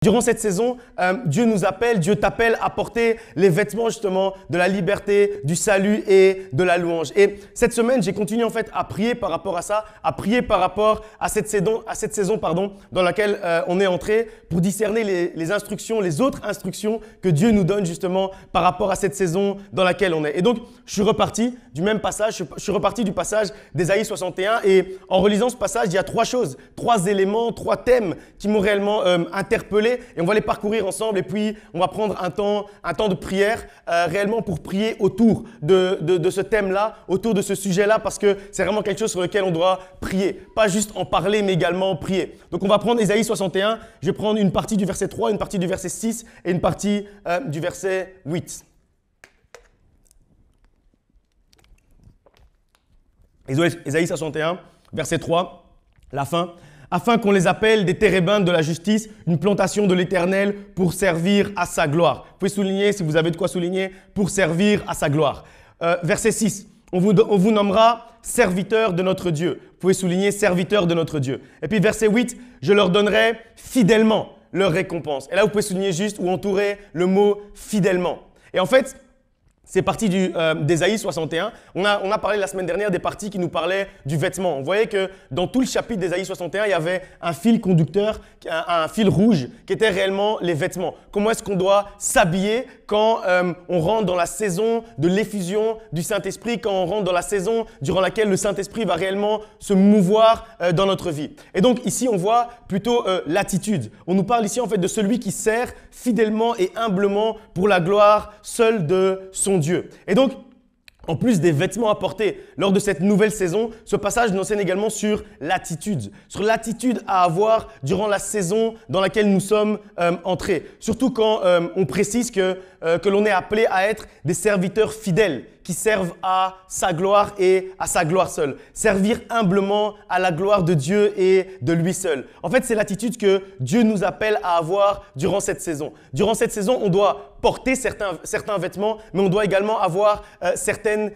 Durant cette saison, Dieu nous appelle, Dieu t'appelle à porter les vêtements justement de la liberté, du salut et de la louange. Et cette semaine, j'ai continué en fait à prier par rapport à ça, à prier par rapport à cette saison dans laquelle on est entré pour discerner les instructions, les autres instructions que Dieu nous donne justement par rapport à cette saison dans laquelle on est. Et donc, je suis reparti du même passage, je suis reparti du passage d'Ésaïe 61 et en relisant ce passage, il y a trois choses, trois éléments, trois thèmes qui m'ont réellement interpellé. Et on va les parcourir ensemble et puis on va prendre un temps de prière réellement pour prier autour de ce thème-là, autour de ce sujet-là parce que c'est vraiment quelque chose sur lequel on doit prier. Pas juste en parler mais également prier. Donc on va prendre Ésaïe 61, je vais prendre une partie du verset 3, une partie du verset 6 et une partie du verset 8. Ésaïe 61, verset 3, la fin. Afin qu'on les appelle des térébintes de la justice, une plantation de l'Éternel pour servir à sa gloire. Vous pouvez souligner, si vous avez de quoi souligner, pour servir à sa gloire. Verset 6, on vous nommera serviteurs de notre Dieu. Vous pouvez souligner serviteurs de notre Dieu. Et puis verset 8, je leur donnerai fidèlement leur récompense. Et là, vous pouvez souligner juste ou entourer le mot fidèlement. Et en fait, c'est parti d'Ésaïe 61. On a parlé la semaine dernière des parties qui nous parlaient du vêtement. On voyait que dans tout le chapitre d'Ésaïe 61, il y avait un fil conducteur, un fil rouge qui était réellement les vêtements. Comment est-ce qu'on doit s'habiller quand on rentre dans la saison de l'effusion du Saint-Esprit, quand on rentre dans la saison durant laquelle le Saint-Esprit va réellement se mouvoir dans notre vie. Et donc ici, on voit plutôt l'attitude. On nous parle ici en fait de celui qui sert fidèlement et humblement pour la gloire seule de son Dieu. Et donc, en plus des vêtements à porter lors de cette nouvelle saison, ce passage nous enseigne également sur l'attitude à avoir durant la saison dans laquelle nous sommes entrés. Surtout quand on précise que l'on est appelé à être des serviteurs fidèles qui servent à sa gloire et à sa gloire seule. Servir humblement à la gloire de Dieu et de lui seul. En fait, c'est l'attitude que Dieu nous appelle à avoir durant cette saison. Durant cette saison, on doit porter certains vêtements, mais on doit également avoir certaines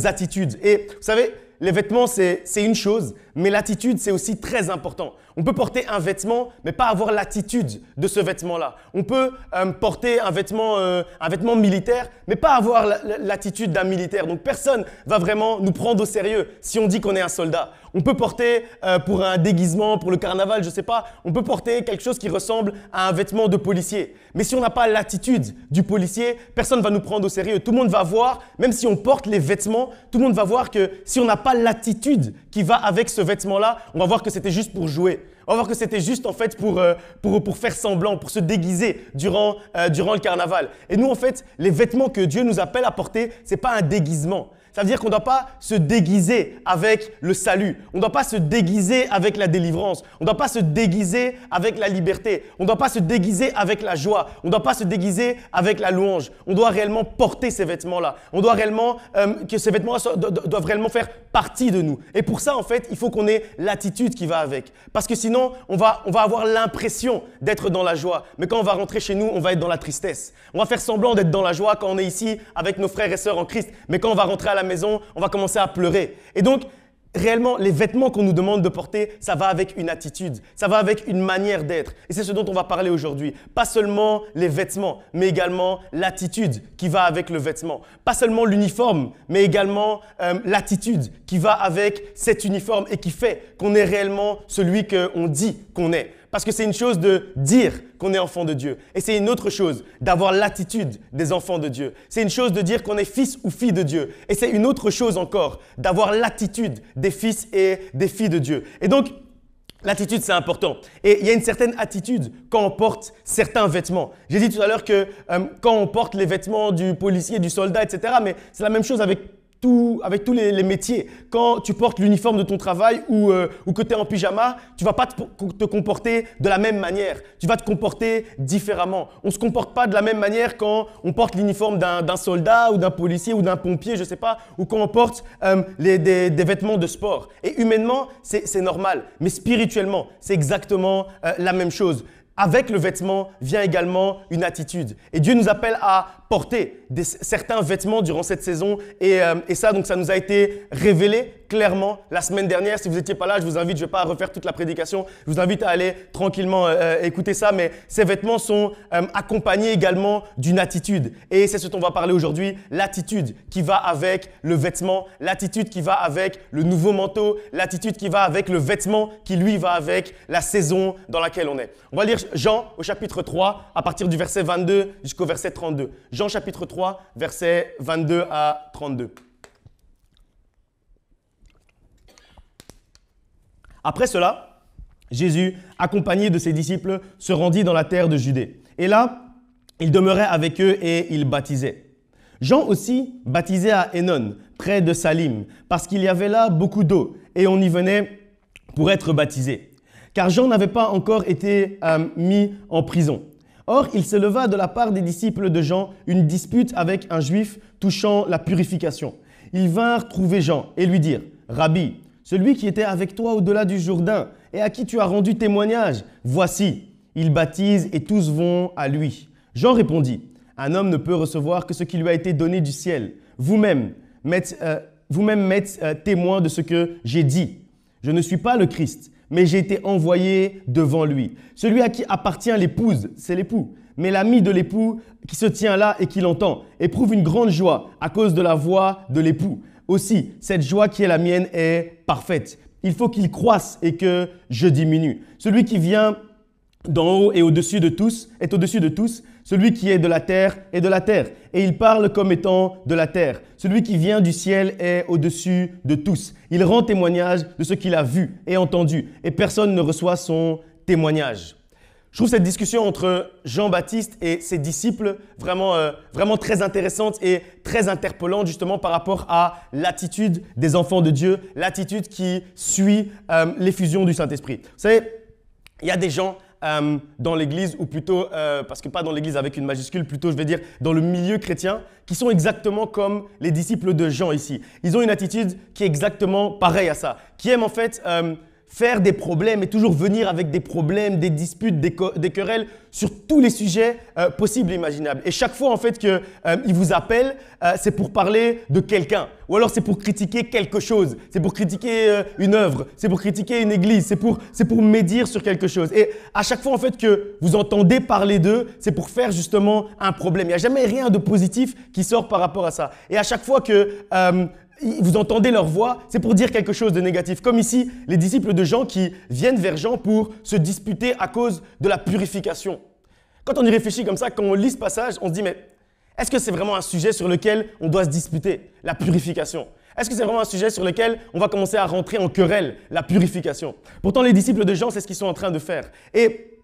attitudes. Et vous savez, les vêtements, c'est une chose, mais l'attitude, c'est aussi très important. On peut porter un vêtement, mais pas avoir l'attitude de ce vêtement-là. On peut porter un vêtement militaire, mais pas avoir l'attitude d'un militaire. Donc, personne va vraiment nous prendre au sérieux si on dit qu'on est un soldat. On peut porter pour un déguisement, pour le carnaval, je ne sais pas, on peut porter quelque chose qui ressemble à un vêtement de policier. Mais si on n'a pas l'attitude du policier, personne ne va nous prendre au sérieux. Tout le monde va voir, même si on porte les vêtements, tout le monde va voir que si on n'a pas l'attitude qui va avec ce vêtement-là, on va voir que c'était juste pour jouer. On va voir que c'était juste en fait pour faire semblant, pour se déguiser durant le carnaval. Et nous, en fait, les vêtements que Dieu nous appelle à porter, ce n'est pas un déguisement. Ça veut dire qu'on ne doit pas se déguiser avec le salut. On ne doit pas se déguiser avec la délivrance. On ne doit pas se déguiser avec la liberté. On ne doit pas se déguiser avec la joie. On ne doit pas se déguiser avec la louange. On doit réellement porter ces vêtements-là. On doit réellement que ces vêtements-là doivent réellement faire partie de nous. Et pour ça, en fait, il faut qu'on ait l'attitude qui va avec. Parce que sinon, on va avoir l'impression d'être dans la joie. Mais quand on va rentrer chez nous, on va être dans la tristesse. On va faire semblant d'être dans la joie quand on est ici avec nos frères et sœurs en Christ. Mais quand on va rentrer à la maison, on va commencer à pleurer. Et donc, réellement, les vêtements qu'on nous demande de porter, ça va avec une attitude, ça va avec une manière d'être. Et c'est ce dont on va parler aujourd'hui. Pas seulement les vêtements, mais également l'attitude qui va avec le vêtement. Pas seulement l'uniforme, mais également l'attitude qui va avec cet uniforme et qui fait qu'on est réellement celui qu'on dit qu'on est. Parce que c'est une chose de dire qu'on est enfant de Dieu. Et c'est une autre chose d'avoir l'attitude des enfants de Dieu. C'est une chose de dire qu'on est fils ou fille de Dieu. Et c'est une autre chose encore d'avoir l'attitude des fils et des filles de Dieu. Et donc, l'attitude, c'est important. Et il y a une certaine attitude quand on porte certains vêtements. J'ai dit tout à l'heure que quand on porte les vêtements du policier, du soldat, etc., mais c'est la même chose avec tous les métiers. Quand tu portes l'uniforme de ton travail ou que tu es en pyjama, tu ne vas pas te comporter de la même manière. Tu vas te comporter différemment. On ne se comporte pas de la même manière quand on porte l'uniforme d'un soldat ou d'un policier ou d'un pompier, je ne sais pas, ou quand on porte des vêtements de sport. Et humainement, c'est normal. Mais spirituellement, c'est exactement la même chose. Avec le vêtement vient également une attitude. Et Dieu nous appelle à porter certains vêtements durant cette saison. Et ça, donc, ça nous a été révélé clairement la semaine dernière. Si vous n'étiez pas là, je vous invite, je ne vais pas refaire toute la prédication, je vous invite à aller tranquillement écouter ça, mais ces vêtements sont accompagnés également d'une attitude. Et c'est ce dont on va parler aujourd'hui, l'attitude qui va avec le vêtement, l'attitude qui va avec le nouveau manteau, l'attitude qui va avec le vêtement qui lui va avec la saison dans laquelle on est. On va lire Jean au chapitre 3 à partir du verset 22 jusqu'au verset 32. Jean chapitre 3, versets 22 à 32. Après cela, Jésus, accompagné de ses disciples, se rendit dans la terre de Judée. Et là, il demeurait avec eux et il baptisait. Jean aussi baptisait à Hénon, près de Salim, parce qu'il y avait là beaucoup d'eau et on y venait pour être baptisé. Car Jean n'avait pas encore été mis en prison. Or, il se leva de la part des disciples de Jean une dispute avec un juif touchant la purification. Ils vinrent trouver Jean et lui dirent « Rabbi, celui qui était avec toi au-delà du Jourdain et à qui tu as rendu témoignage, voici, il baptise et tous vont à lui. » Jean répondit « Un homme ne peut recevoir que ce qui lui a été donné du ciel. Vous-même m'êtes témoin de ce que j'ai dit. Je ne suis pas le Christ, mais j'ai été envoyé devant lui. Celui à qui appartient l'épouse, c'est l'époux. Mais l'ami de l'époux qui se tient là et qui l'entend éprouve une grande joie à cause de la voix de l'époux. Aussi, cette joie qui est la mienne est parfaite. Il faut qu'il croisse et que je diminue. Celui qui vient d'en haut et au-dessus de tous est au-dessus de tous. Celui qui est de la terre est de la terre. Et il parle comme étant de la terre. Celui qui vient du ciel est au-dessus de tous. Il rend témoignage de ce qu'il a vu et entendu. Et personne ne reçoit son témoignage. Je trouve cette discussion entre Jean-Baptiste et ses disciples vraiment très intéressante et très interpellante justement par rapport à l'attitude des enfants de Dieu, l'attitude qui suit l'effusion du Saint-Esprit. Vous savez, il y a des gens dans l'église, ou plutôt, parce que pas dans l'église avec une majuscule, plutôt je vais dire dans le milieu chrétien, qui sont exactement comme les disciples de Jean ici. Ils ont une attitude qui est exactement pareille à ça, qui aiment en fait faire des problèmes et toujours venir avec des problèmes, des disputes, des querelles sur tous les sujets possibles et imaginables. Et chaque fois en fait qu'ils vous appellent, c'est pour parler de quelqu'un. Ou alors c'est pour critiquer quelque chose, c'est pour critiquer une œuvre, c'est pour critiquer une église, c'est pour médire sur quelque chose. Et à chaque fois en fait que vous entendez parler d'eux, c'est pour faire justement un problème. Il n'y a jamais rien de positif qui sort par rapport à ça. Et à chaque fois que vous entendez leur voix, c'est pour dire quelque chose de négatif. Comme ici, les disciples de Jean qui viennent vers Jean pour se disputer à cause de la purification. Quand on y réfléchit comme ça, quand on lit ce passage, on se dit mais est-ce que c'est vraiment un sujet sur lequel on doit se disputer, la purification? Est-ce que c'est vraiment un sujet sur lequel on va commencer à rentrer en querelle, la purification? Pourtant, les disciples de Jean, c'est ce qu'ils sont en train de faire. Et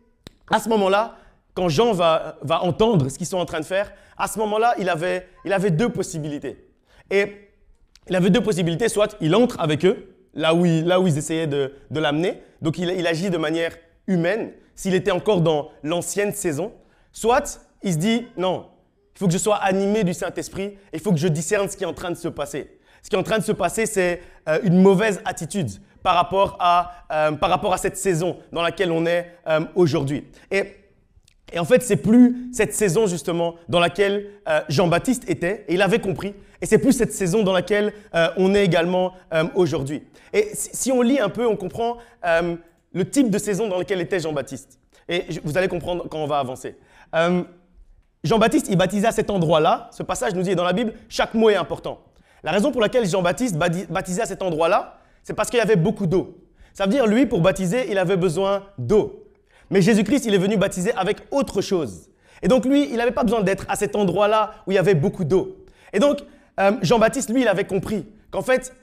à ce moment-là, quand Jean va entendre ce qu'ils sont en train de faire, à ce moment-là, il avait deux possibilités. Et il avait deux possibilités, soit il entre avec eux, là où ils essayaient de l'amener, donc il agit de manière humaine, s'il était encore dans l'ancienne saison, soit il se dit non, il faut que je sois animé du Saint-Esprit, il faut que je discerne ce qui est en train de se passer. Ce qui est en train de se passer, c'est une mauvaise attitude par rapport à cette saison dans laquelle on est aujourd'hui. Et en fait, c'est plus cette saison justement dans laquelle Jean-Baptiste était, et il avait compris, et c'est plus cette saison dans laquelle on est également aujourd'hui. Et si on lit un peu, on comprend le type de saison dans laquelle était Jean-Baptiste. Et vous allez comprendre quand on va avancer. Jean-Baptiste, il baptisait à cet endroit-là. Ce passage nous dit dans la Bible, chaque mot est important. La raison pour laquelle Jean-Baptiste baptisait à cet endroit-là, c'est parce qu'il y avait beaucoup d'eau. Ça veut dire, lui, pour baptiser, il avait besoin d'eau. Mais Jésus-Christ, il est venu baptiser avec autre chose. Et donc, lui, il n'avait pas besoin d'être à cet endroit-là où il y avait beaucoup d'eau. Et donc, Jean-Baptiste, lui, il avait compris qu'en fait,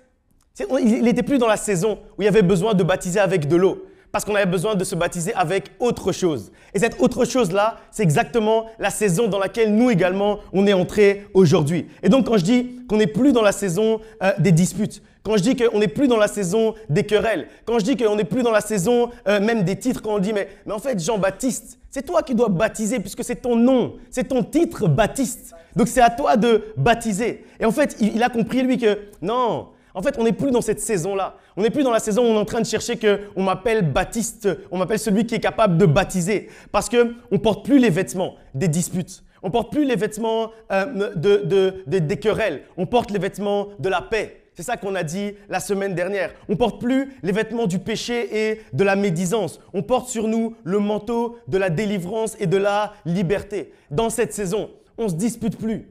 il n'était plus dans la saison où il y avait besoin de baptiser avec de l'eau. Parce qu'on avait besoin de se baptiser avec autre chose. Et cette autre chose-là, c'est exactement la saison dans laquelle nous également, on est entrés aujourd'hui. Et donc, quand je dis qu'on n'est plus dans la saison des disputes, quand je dis qu'on n'est plus dans la saison des querelles, quand je dis qu'on n'est plus dans la saison même des titres, quand on dit mais en fait Jean-Baptiste, c'est toi qui dois baptiser puisque c'est ton nom, c'est ton titre Baptiste. Donc c'est à toi de baptiser. Et en fait, il a compris lui que non, en fait on n'est plus dans cette saison-là. On n'est plus dans la saison où on est en train de chercher qu'on m'appelle Baptiste, on m'appelle celui qui est capable de baptiser. Parce qu'on ne porte plus les vêtements des disputes. On ne porte plus les vêtements des querelles. On porte les vêtements de la paix. C'est ça qu'on a dit la semaine dernière. On ne porte plus les vêtements du péché et de la médisance. On porte sur nous le manteau de la délivrance et de la liberté. Dans cette saison, on ne se dispute plus.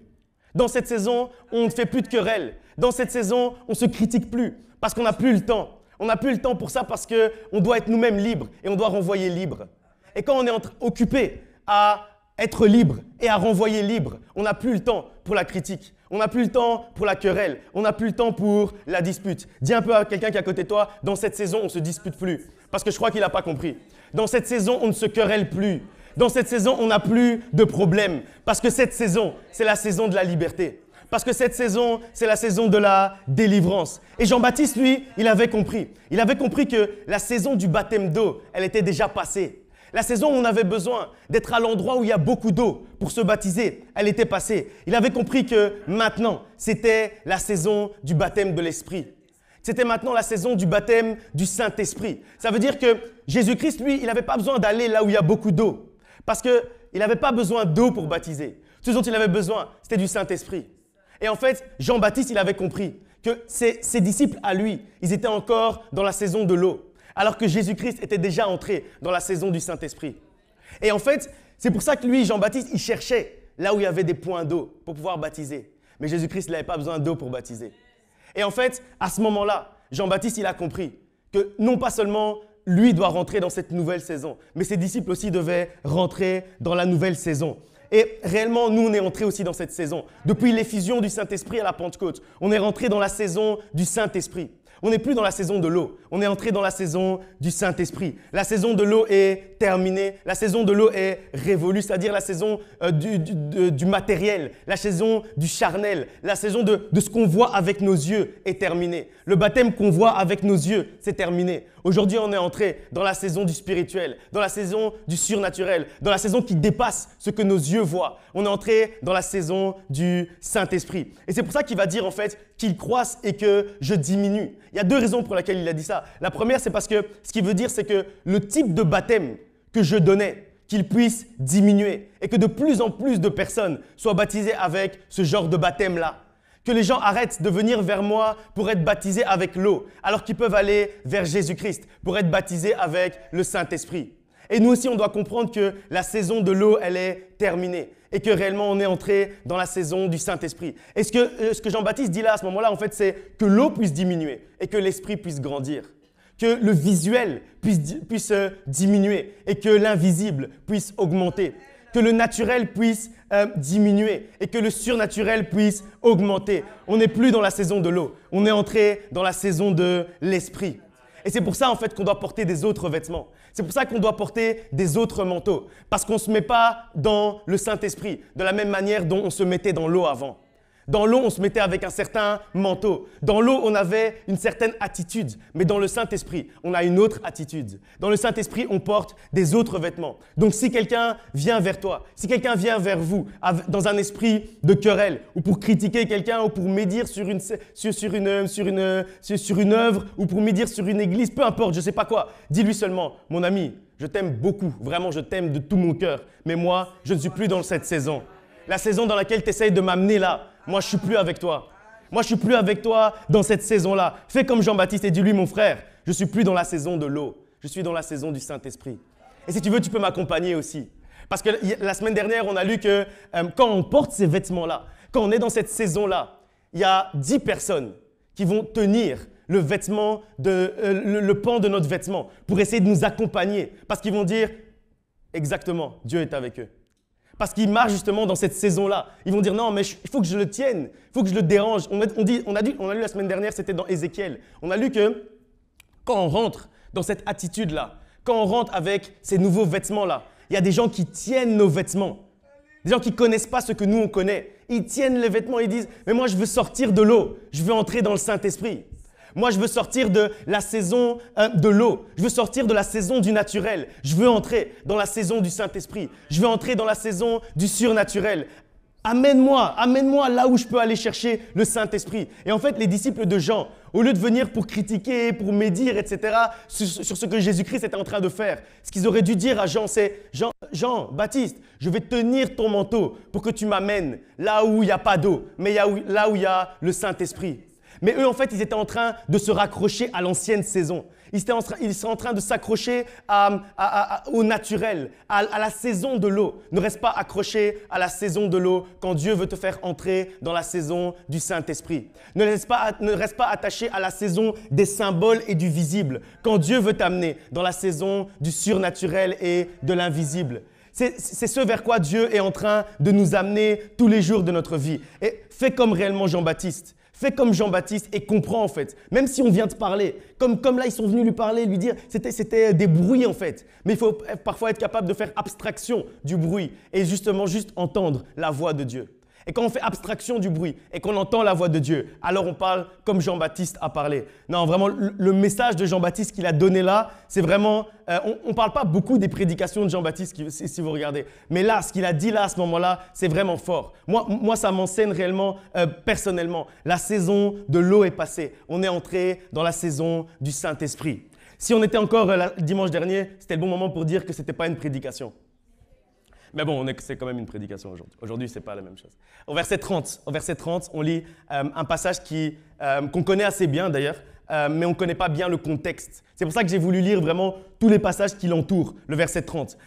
Dans cette saison, on ne fait plus de querelles. Dans cette saison, on ne se critique plus parce qu'on n'a plus le temps. On n'a plus le temps pour ça parce qu'on doit être nous-mêmes libres et on doit renvoyer libre. Et quand on est occupé à être libre et à renvoyer libre, on n'a plus le temps pour la critique. On n'a plus le temps pour la querelle. On n'a plus le temps pour la dispute. Dis un peu à quelqu'un qui est à côté de toi, dans cette saison, on ne se dispute plus. Parce que je crois qu'il n'a pas compris. Dans cette saison, on ne se querelle plus. Dans cette saison, on n'a plus de problème. Parce que cette saison, c'est la saison de la liberté. Parce que cette saison, c'est la saison de la délivrance. Et Jean-Baptiste, lui, il avait compris. Il avait compris que la saison du baptême d'eau, elle était déjà passée. La saison où on avait besoin d'être à l'endroit où il y a beaucoup d'eau pour se baptiser, elle était passée. Il avait compris que maintenant, c'était la saison du baptême de l'Esprit. C'était maintenant la saison du baptême du Saint-Esprit. Ça veut dire que Jésus-Christ, lui, il n'avait pas besoin d'aller là où il y a beaucoup d'eau. Parce qu'il n'avait pas besoin d'eau pour baptiser. Ce dont il avait besoin, c'était du Saint-Esprit. Et en fait, Jean-Baptiste, il avait compris que ses disciples à lui, ils étaient encore dans la saison de l'eau. Alors que Jésus-Christ était déjà entré dans la saison du Saint-Esprit. Et en fait, c'est pour ça que lui, Jean-Baptiste, il cherchait là où il y avait des points d'eau pour pouvoir baptiser. Mais Jésus-Christ, il n'avait pas besoin d'eau pour baptiser. Et en fait, à ce moment-là, Jean-Baptiste, il a compris que non pas seulement lui doit rentrer dans cette nouvelle saison, mais ses disciples aussi devaient rentrer dans la nouvelle saison. Et réellement, nous, on est entrés aussi dans cette saison. Depuis l'effusion du Saint-Esprit à la Pentecôte, on est rentré dans la saison du Saint-Esprit. On n'est plus dans la saison de l'eau, on est entré dans la saison du Saint-Esprit. La saison de l'eau est terminée, la saison de l'eau est révolue, c'est-à-dire la saison du matériel, la saison du charnel, la saison de ce qu'on voit avec nos yeux est terminée. Le baptême qu'on voit avec nos yeux, c'est terminé. Aujourd'hui, on est entré dans la saison du spirituel, dans la saison du surnaturel, dans la saison qui dépasse ce que nos yeux voient. On est entré dans la saison du Saint-Esprit. Et c'est pour ça qu'il va dire en fait qu'il croisse et que je diminue. Il y a deux raisons pour lesquelles il a dit ça. La première, c'est parce que ce qu'il veut dire, c'est que le type de baptême que je donnais, qu'il puisse diminuer et que de plus en plus de personnes soient baptisées avec ce genre de baptême-là. Que les gens arrêtent de venir vers moi pour être baptisés avec l'eau, alors qu'ils peuvent aller vers Jésus-Christ pour être baptisés avec le Saint-Esprit. Et nous aussi, on doit comprendre que la saison de l'eau, elle est terminée et que réellement, on est entré dans la saison du Saint-Esprit. Et ce que Jean-Baptiste dit là, à ce moment-là, en fait, c'est que l'eau puisse diminuer et que l'Esprit puisse grandir. Que le visuel puisse diminuer et que l'invisible puisse augmenter. Que le naturel puisse diminuer et que le surnaturel puisse augmenter. On n'est plus dans la saison de l'eau, on est entré dans la saison de l'Esprit. Et c'est pour ça en fait qu'on doit porter des autres vêtements. C'est pour ça qu'on doit porter des autres manteaux. Parce qu'on ne se met pas dans le Saint-Esprit de la même manière dont on se mettait dans l'eau avant. Dans l'eau, on se mettait avec un certain manteau. Dans l'eau, on avait une certaine attitude. Mais dans le Saint-Esprit, on a une autre attitude. Dans le Saint-Esprit, on porte des autres vêtements. Donc, si quelqu'un vient vers toi, si quelqu'un vient vers vous dans un esprit de querelle ou pour critiquer quelqu'un ou pour médire sur une œuvre ou pour médire sur une église, peu importe, je ne sais pas quoi, dis-lui seulement, mon ami, je t'aime beaucoup, vraiment, je t'aime de tout mon cœur. Mais moi, je ne suis plus dans cette saison. La saison dans laquelle tu essayes de m'amener là, moi, je ne suis plus avec toi. Moi, je ne suis plus avec toi dans cette saison-là. Fais comme Jean-Baptiste et dis-lui, mon frère, je ne suis plus dans la saison de l'eau. Je suis dans la saison du Saint-Esprit. Et si tu veux, tu peux m'accompagner aussi. Parce que la semaine dernière, on a lu que quand on porte ces vêtements-là, quand on est dans cette saison-là, il y a 10 personnes qui vont tenir le vêtement, le pan de notre vêtement pour essayer de nous accompagner. Parce qu'ils vont dire, exactement, Dieu est avec eux. Parce qu'ils marchent justement dans cette saison-là. Ils vont dire non, mais il faut que je le tienne, il faut que je le dérange. On a lu la semaine dernière, c'était dans Ézéchiel. On a lu que quand on rentre dans cette attitude-là, quand on rentre avec ces nouveaux vêtements-là, il y a des gens qui tiennent nos vêtements. Des gens qui ne connaissent pas ce que nous, on connaît. Ils tiennent les vêtements et ils disent mais moi, je veux sortir de l'eau, je veux entrer dans le Saint-Esprit. Moi, je veux sortir de la saison de l'eau. Je veux sortir de la saison du naturel. Je veux entrer dans la saison du Saint-Esprit. Je veux entrer dans la saison du surnaturel. Amène-moi là où je peux aller chercher le Saint-Esprit. Et en fait, les disciples de Jean, au lieu de venir pour critiquer, pour médire, etc., sur ce que Jésus-Christ était en train de faire, ce qu'ils auraient dû dire à Jean, c'est Jean, Baptiste, je vais tenir ton manteau pour que tu m'amènes là où il n'y a pas d'eau, mais là où il y a le Saint-Esprit. Mais eux, en fait, ils étaient en train de se raccrocher à l'ancienne saison. Ils étaient en train de s'accrocher au naturel, à la saison de l'eau. Ne reste pas accroché à la saison de l'eau quand Dieu veut te faire entrer dans la saison du Saint-Esprit. Ne reste pas attaché à la saison des symboles et du visible quand Dieu veut t'amener dans la saison du surnaturel et de l'invisible. C'est ce vers quoi Dieu est en train de nous amener tous les jours de notre vie. Et fais comme réellement Jean-Baptiste. Fais comme Jean-Baptiste et comprends en fait. Même si on vient te parler, comme là ils sont venus lui parler, lui dire, c'était des bruits en fait. Mais il faut parfois être capable de faire abstraction du bruit et justement juste entendre la voix de Dieu. Et quand on fait abstraction du bruit et qu'on entend la voix de Dieu, alors on parle comme Jean-Baptiste a parlé. Non, vraiment, le message de Jean-Baptiste qu'il a donné là, c'est vraiment… on ne parle pas beaucoup des prédications de Jean-Baptiste, si vous regardez. Mais là, ce qu'il a dit là, à ce moment-là, c'est vraiment fort. Moi ça m'enseigne réellement, personnellement. La saison de l'eau est passée. On est entré dans la saison du Saint-Esprit. Si on était encore dimanche dernier, c'était le bon moment pour dire que ce n'était pas une prédication. Mais bon, c'est quand même une prédication aujourd'hui. Aujourd'hui, ce n'est pas la même chose. Au verset 30, on lit un passage qu'on connaît assez bien d'ailleurs, mais on ne connaît pas bien le contexte. C'est pour ça que j'ai voulu lire vraiment tous les passages qui l'entourent, le verset 30.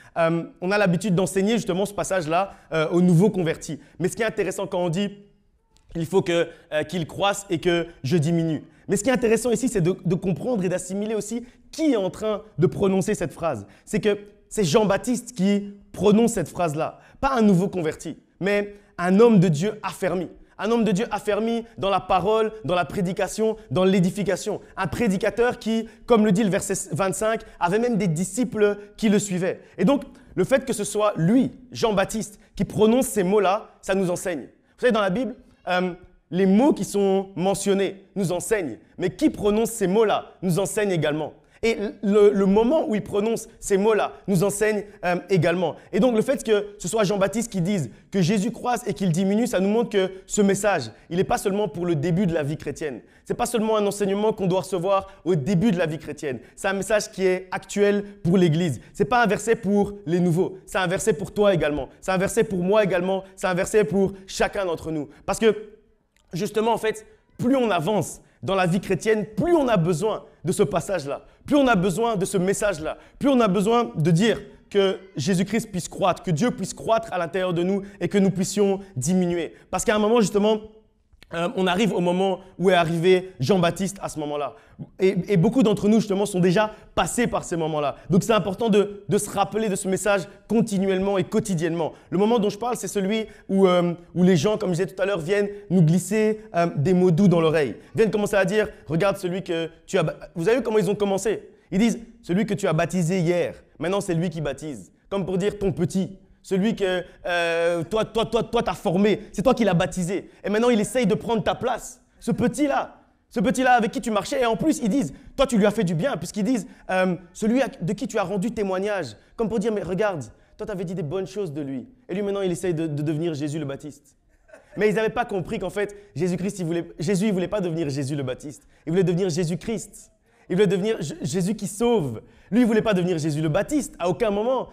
On a l'habitude d'enseigner justement ce passage-là aux nouveaux convertis. Mais ce qui est intéressant quand on dit « il faut qu'il croisse et que je diminue ». Mais ce qui est intéressant ici, c'est de comprendre et d'assimiler aussi qui est en train de prononcer cette phrase. C'est que c'est Jean-Baptiste qui prononce cette phrase-là. Pas un nouveau converti, mais un homme de Dieu affermi. Un homme de Dieu affermi dans la parole, dans la prédication, dans l'édification. Un prédicateur qui, comme le dit le verset 25, avait même des disciples qui le suivaient. Et donc, le fait que ce soit lui, Jean-Baptiste, qui prononce ces mots-là, ça nous enseigne. Vous savez, dans la Bible, les mots qui sont mentionnés nous enseignent. Mais qui prononce ces mots-là nous enseigne également. Et le moment où il prononce ces mots-là nous enseigne également. Et donc, le fait que ce soit Jean-Baptiste qui dise que Jésus croisse et qu'il diminue, ça nous montre que ce message, il n'est pas seulement pour le début de la vie chrétienne. Ce n'est pas seulement un enseignement qu'on doit recevoir au début de la vie chrétienne. C'est un message qui est actuel pour l'Église. Ce n'est pas un verset pour les nouveaux. C'est un verset pour toi également. C'est un verset pour moi également. C'est un verset pour chacun d'entre nous. Parce que, justement, en fait, plus on avance dans la vie chrétienne, plus on a besoin de ce passage-là, plus on a besoin de ce message-là, plus on a besoin de dire que Jésus-Christ puisse croître, que Dieu puisse croître à l'intérieur de nous et que nous puissions diminuer. Parce qu'à un moment, justement, on arrive au moment où est arrivé Jean-Baptiste à ce moment-là. Et beaucoup d'entre nous, justement, sont déjà passés par ces moments-là. Donc, c'est important de se rappeler de ce message continuellement et quotidiennement. Le moment dont je parle, c'est celui où les gens, comme je disais tout à l'heure, viennent nous glisser des mots doux dans l'oreille. Viennent commencer à dire, regarde celui que tu as… Vous avez vu comment ils ont commencé? Ils disent, celui que tu as baptisé hier, maintenant c'est lui qui baptise. Comme pour dire ton petit. Celui que toi t'as formé, c'est toi qui l'as baptisé. Et maintenant, il essaye de prendre ta place. Ce petit-là avec qui tu marchais. Et en plus, ils disent, toi, tu lui as fait du bien, puisqu'ils disent, celui de qui tu as rendu témoignage. Comme pour dire, mais regarde, toi, tu avais dit des bonnes choses de lui. Et lui, maintenant, il essaye de devenir Jésus le Baptiste. Mais ils n'avaient pas compris qu'en fait, Jésus ne voulait pas devenir Jésus le Baptiste. Il voulait devenir Jésus-Christ. Il voulait devenir Jésus qui sauve. Lui, il ne voulait pas devenir Jésus le Baptiste. À aucun moment,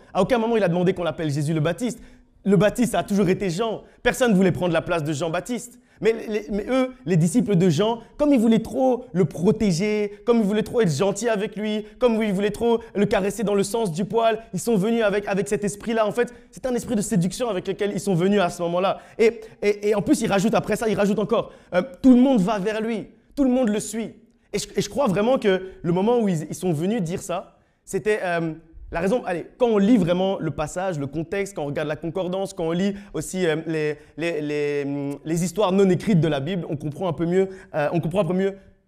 il a demandé qu'on l'appelle Jésus le Baptiste. Le Baptiste, ça a toujours été Jean. Personne ne voulait prendre la place de Jean-Baptiste. Mais eux, les disciples de Jean, comme ils voulaient trop le protéger, comme ils voulaient trop être gentils avec lui, comme ils voulaient trop le caresser dans le sens du poil, ils sont venus avec cet esprit-là. En fait, c'est un esprit de séduction avec lequel ils sont venus à ce moment-là. Et en plus, ils rajoutent après ça, ils rajoutent encore. Tout le monde va vers lui. Tout le monde le suit. Et je crois vraiment que le moment où ils sont venus dire ça, c'était la raison. Allez, quand on lit vraiment le passage, le contexte, quand on regarde la concordance, quand on lit aussi les histoires non écrites de la Bible, on comprend un peu mieux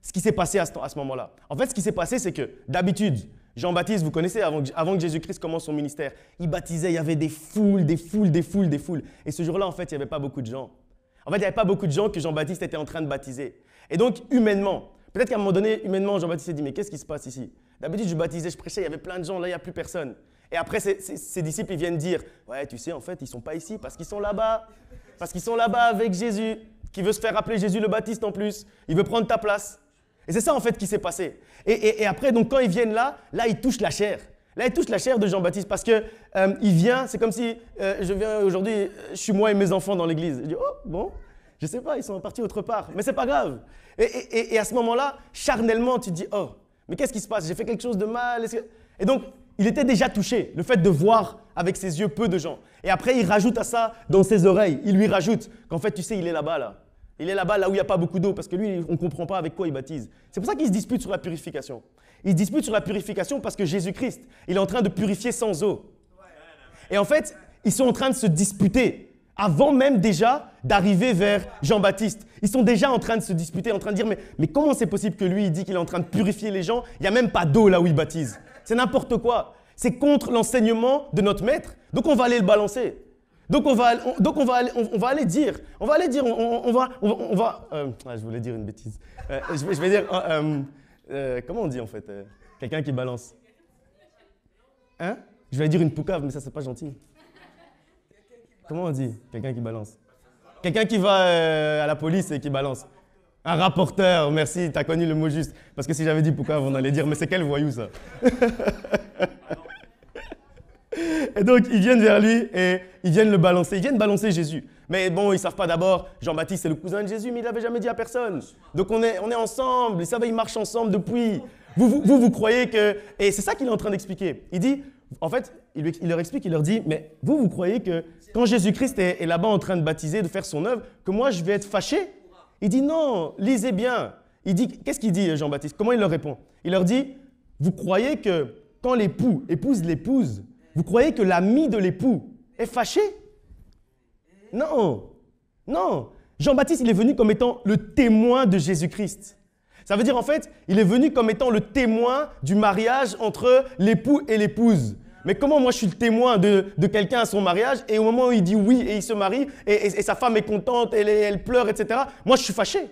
ce qui s'est passé à ce moment-là. En fait, ce qui s'est passé, c'est que d'habitude, Jean-Baptiste, vous connaissez, avant que Jésus-Christ commence son ministère, il baptisait, il y avait des foules. Et ce jour-là, en fait, il n'y avait pas beaucoup de gens. En fait, il n'y avait pas beaucoup de gens que Jean-Baptiste était en train de baptiser. Et donc, humainement, peut-être qu'à un moment donné, humainement, Jean-Baptiste s'est dit, mais qu'est-ce qui se passe ici? D'habitude, je baptisais, je prêchais, il y avait plein de gens, là, il n'y a plus personne. Et après, ses disciples, ils viennent dire, ouais, tu sais, en fait, ils ne sont pas ici parce qu'ils sont là-bas. Parce qu'ils sont là-bas avec Jésus, qui veut se faire appeler Jésus le Baptiste en plus. Il veut prendre ta place. Et c'est ça, en fait, qui s'est passé. Et après, donc, quand ils viennent là, ils touchent la chair. Là, ils touchent la chair de Jean-Baptiste parce qu'il vient, c'est comme si je viens aujourd'hui, je suis moi et mes enfants dans l'église. Je dis, oh, bon. Je sais pas, ils sont partis autre part. Mais c'est pas grave. Et à ce moment-là, charnellement, tu te dis, oh, mais qu'est-ce qui se passe? J'ai fait quelque chose de mal. Et donc, il était déjà touché, le fait de voir avec ses yeux peu de gens. Et après, il rajoute à ça dans ses oreilles. Il lui rajoute qu'en fait, tu sais, il est là-bas, là. Il est là-bas, là où il n'y a pas beaucoup d'eau, parce que lui, on ne comprend pas avec quoi il baptise. C'est pour ça qu'il se dispute sur la purification. Il se dispute sur la purification parce que Jésus-Christ, il est en train de purifier sans eau. Et en fait, ils sont en train de se disputer avant même déjà d'arriver vers Jean-Baptiste. Ils sont déjà en train de se disputer, en train de dire mais comment c'est possible que lui, il dit qu'il est en train de purifier les gens? Il n'y a même pas d'eau là où il baptise. C'est n'importe quoi. C'est contre l'enseignement de notre maître. Donc on va aller le balancer. Donc on va aller dire, je voulais dire une bêtise. Je vais dire, comment on dit en fait quelqu'un qui balance. Hein? Je vais dire une poucave, mais ça c'est pas gentil. Comment on dit quelqu'un qui balance? Quelqu'un qui va à la police et qui balance. Un rapporteur, merci, tu as connu le mot juste. Parce que si j'avais dit poucave, on allait dire, mais c'est quel voyou ça? Et donc, ils viennent vers lui et ils viennent le balancer. Ils viennent balancer Jésus. Mais bon, ils ne savent pas d'abord, Jean-Baptiste, c'est le cousin de Jésus, mais il n'avait jamais dit à personne. Donc, on est ensemble. Ils savent, ils marchent ensemble depuis. Vous croyez que... Et c'est ça qu'il est en train d'expliquer. Il dit, en fait, il leur explique, il leur dit, mais vous croyez que quand Jésus-Christ est là-bas en train de baptiser, de faire son œuvre, que moi, je vais être fâché? Il dit, non, lisez bien. Il dit, qu'est-ce qu'il dit, Jean-Baptiste? Comment il leur répond? Il leur dit, vous croyez que quand l'époux épouse l'épouse, vous croyez que l'ami de l'époux est fâché? Non, non. Jean-Baptiste, il est venu comme étant le témoin de Jésus-Christ. Ça veut dire en fait, il est venu comme étant le témoin du mariage entre l'époux et l'épouse. Mais comment moi je suis le témoin de quelqu'un à son mariage et au moment où il dit oui et il se marie et sa femme est contente, elle pleure, etc. Moi je suis fâché.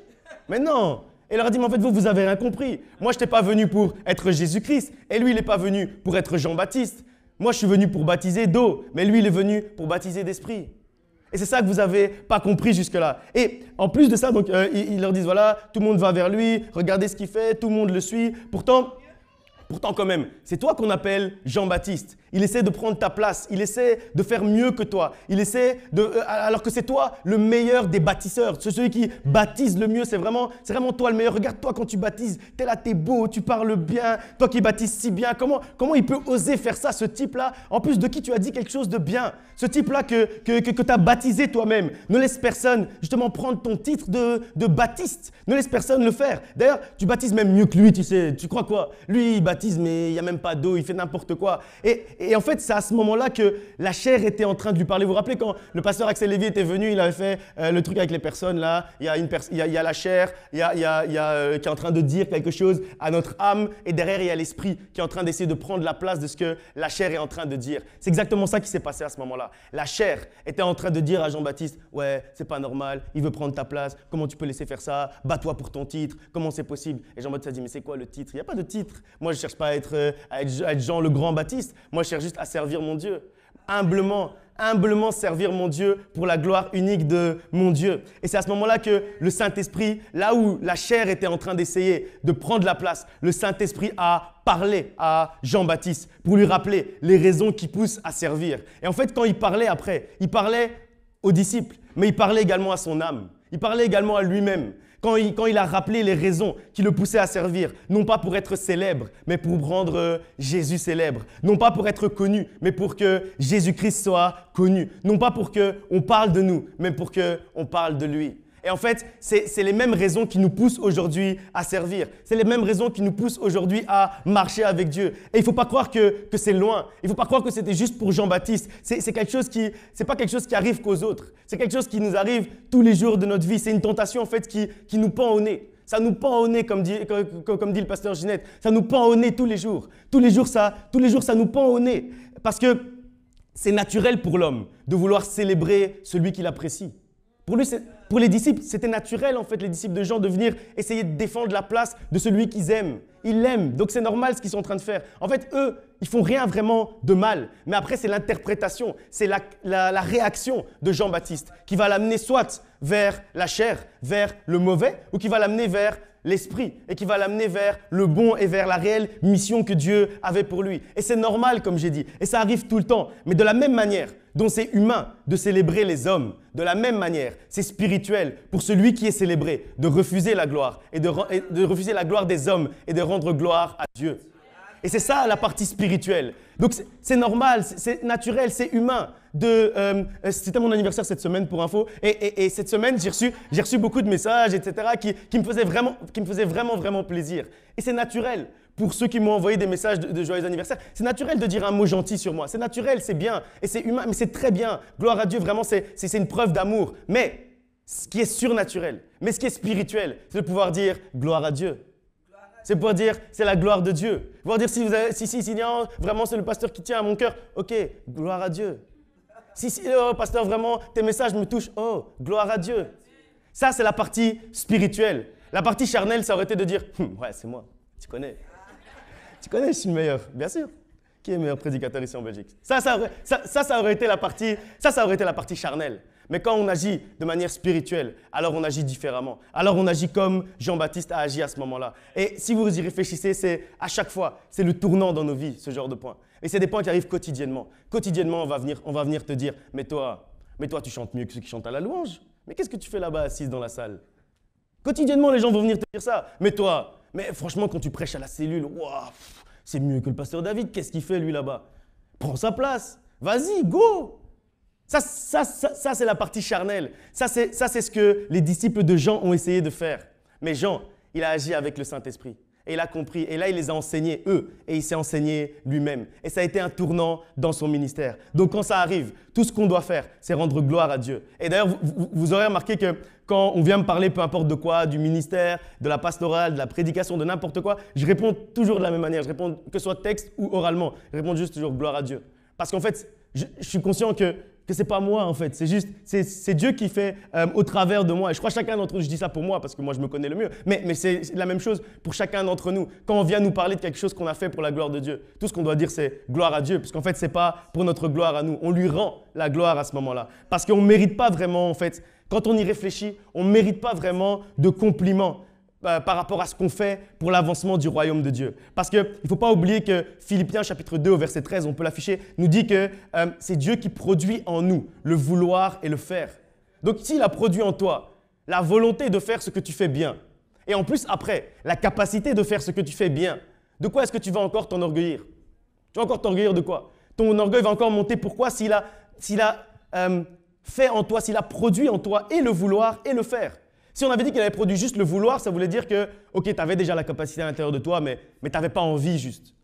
Mais non. Et il leur a dit, mais en fait vous avez rien compris. Moi je n'étais pas venu pour être Jésus-Christ et lui il n'est pas venu pour être Jean-Baptiste. Moi, je suis venu pour baptiser d'eau, mais lui, il est venu pour baptiser d'esprit. Et c'est ça que vous n'avez pas compris jusque-là. Et en plus de ça, donc, ils leur disent, voilà, tout le monde va vers lui, regardez ce qu'il fait, tout le monde le suit. Pourtant quand même, c'est toi qu'on appelle Jean-Baptiste. Il essaie de prendre ta place, il essaie de faire mieux que toi. Il essaie alors que c'est toi le meilleur des bâtisseurs. C'est celui qui baptise le mieux, c'est vraiment toi le meilleur. Regarde-toi quand tu baptises, t'es là, t'es beau, tu parles bien, toi qui baptises si bien. Comment il peut oser faire ça, ce type-là, en plus de qui tu as dit quelque chose de bien? Ce type-là que tu as baptisé toi-même. Ne laisse personne justement prendre ton titre de baptiste. Ne laisse personne le faire. D'ailleurs, tu baptises même mieux que lui, tu sais. Tu crois quoi? Lui, il baptise, mais il n'y a même pas d'eau, il fait n'importe quoi. Et en fait, c'est à ce moment-là que la chair était en train de lui parler. Vous vous rappelez quand le pasteur Axel Lévy était venu, il avait fait le truc avec les personnes là. Il y a la chair qui est en train de dire quelque chose à notre âme. Et derrière, il y a l'esprit qui est en train d'essayer de prendre la place de ce que la chair est en train de dire. C'est exactement ça qui s'est passé à ce moment-là. La chair était en train de dire à Jean-Baptiste, ouais, c'est pas normal, il veut prendre ta place. Comment tu peux laisser faire ça? Bats-toi pour ton titre. Comment c'est possible? Et Jean-Baptiste a dit, mais c'est quoi le titre? Il n'y a pas de titre. Moi, je ne cherche pas à être Jean le grand Baptiste. Moi, je cherche juste à servir mon Dieu. Humblement servir mon Dieu pour la gloire unique de mon Dieu. Et c'est à ce moment-là que le Saint-Esprit, là où la chair était en train d'essayer de prendre la place, le Saint-Esprit a parlé à Jean-Baptiste pour lui rappeler les raisons qui poussent à servir. Et en fait, quand il parlait après, il parlait aux disciples, mais il parlait également à son âme. Il parlait également à lui-même. Quand il a rappelé les raisons qui le poussaient à servir, non pas pour être célèbre, mais pour rendre Jésus célèbre. Non pas pour être connu, mais pour que Jésus-Christ soit connu. Non pas pour qu'on parle de nous, mais pour qu'on parle de lui. Et en fait, c'est les mêmes raisons qui nous poussent aujourd'hui à servir. C'est les mêmes raisons qui nous poussent aujourd'hui à marcher avec Dieu. Et il ne faut pas croire que c'est loin. Il ne faut pas croire que c'était juste pour Jean-Baptiste. C'est pas quelque chose qui arrive qu'aux autres. C'est quelque chose qui nous arrive tous les jours de notre vie. C'est une tentation en fait qui nous pend au nez. Ça nous pend au nez, comme dit le pasteur Ginette. Ça nous pend au nez tous les jours. Tous les jours, ça nous pend au nez. Parce que c'est naturel pour l'homme de vouloir célébrer celui qu'il apprécie. Pour les disciples, c'était naturel en fait, les disciples de Jean, de venir essayer de défendre la place de celui qu'ils aiment. Ils l'aiment, donc c'est normal ce qu'ils sont en train de faire. En fait, eux, ils font rien vraiment de mal. Mais après, c'est l'interprétation, c'est la réaction de Jean-Baptiste qui va l'amener soit vers la chair, vers le mauvais, ou qui va l'amener vers l'esprit et qui va l'amener vers le bon et vers la réelle mission que Dieu avait pour lui. Et c'est normal, comme j'ai dit, et ça arrive tout le temps. Mais de la même manière dont c'est humain de célébrer les hommes, de la même manière, c'est spirituel pour celui qui est célébré de refuser la gloire et de refuser la gloire des hommes et de rendre gloire à Dieu. Et c'est ça la partie spirituelle. Donc c'est normal, c'est naturel, c'est humain. C'était mon anniversaire cette semaine pour info. Et cette semaine, j'ai reçu beaucoup de messages, etc. qui me faisaient vraiment plaisir. Et c'est naturel. Pour ceux qui m'ont envoyé des messages de joyeux anniversaire, c'est naturel de dire un mot gentil sur moi. C'est naturel, c'est bien. Et c'est humain, mais c'est très bien. Gloire à Dieu, vraiment, c'est une preuve d'amour. Mais ce qui est surnaturel, mais ce qui est spirituel, c'est de pouvoir dire gloire à Dieu. C'est pour dire, c'est la gloire de Dieu. Pouvoir dire, si non, vraiment, c'est le pasteur qui tient à mon cœur. Ok, gloire à Dieu. Oh, pasteur, vraiment, tes messages me touchent. Oh, gloire à Dieu. Ça, c'est la partie spirituelle. La partie charnelle, ça aurait été de dire, ouais, c'est moi, tu connais. Tu connais, je suis le meilleur, bien sûr. Qui est le meilleur prédicateur ici en Belgique? Ça aurait été la partie charnelle. Mais quand on agit de manière spirituelle, alors on agit différemment. Alors on agit comme Jean-Baptiste a agi à ce moment-là. Et si vous y réfléchissez, c'est à chaque fois, c'est le tournant dans nos vies, ce genre de points. Et c'est des points qui arrivent quotidiennement. Quotidiennement, on va venir te dire, mais toi, tu chantes mieux que ceux qui chantent à la louange. Mais qu'est-ce que tu fais là-bas assise dans la salle? Quotidiennement, les gens vont venir te dire ça. Mais toi, franchement, quand tu prêches à la cellule, wow, c'est mieux que le pasteur David. Qu'est-ce qu'il fait lui là-bas? Prends sa place. Vas-y, go! Ça c'est la partie charnelle. Ça, c'est ce que les disciples de Jean ont essayé de faire. Mais Jean, il a agi avec le Saint-Esprit. Et il a compris. Et là, il les a enseignés, eux. Et il s'est enseigné lui-même. Et ça a été un tournant dans son ministère. Donc, quand ça arrive, tout ce qu'on doit faire, c'est rendre gloire à Dieu. Et d'ailleurs, vous aurez remarqué que quand on vient me parler, peu importe de quoi, du ministère, de la pastorale, de la prédication, de n'importe quoi, je réponds toujours de la même manière. Je réponds que ce soit texte ou oralement. Je réponds juste toujours gloire à Dieu. Parce qu'en fait, je suis conscient que ce n'est pas moi en fait, c'est Dieu qui fait au travers de moi. Et je crois que chacun d'entre nous, je dis ça pour moi parce que moi je me connais le mieux, mais c'est la même chose pour chacun d'entre nous. Quand on vient nous parler de quelque chose qu'on a fait pour la gloire de Dieu, tout ce qu'on doit dire c'est gloire à Dieu, parce qu'en fait ce n'est pas pour notre gloire à nous, on lui rend la gloire à ce moment-là. Parce qu'on ne mérite pas vraiment en fait, quand on y réfléchit, on ne mérite pas vraiment de compliments par rapport à ce qu'on fait pour l'avancement du royaume de Dieu. Parce qu'il ne faut pas oublier que Philippiens chapitre 2 au verset 13, on peut l'afficher, nous dit que c'est Dieu qui produit en nous le vouloir et le faire. Donc s'il a produit en toi la volonté de faire ce que tu fais bien, et en plus après, la capacité de faire ce que tu fais bien, de quoi est-ce que tu vas encore t'enorgueillir? Tu vas encore t'enorgueillir de quoi? Ton orgueil va encore monter. Pourquoi? S'il a fait en toi, s'il a produit en toi et le vouloir et le faire. Si on avait dit qu'il avait produit juste le vouloir, ça voulait dire que, ok, tu avais déjà la capacité à l'intérieur de toi, mais tu n'avais pas envie juste.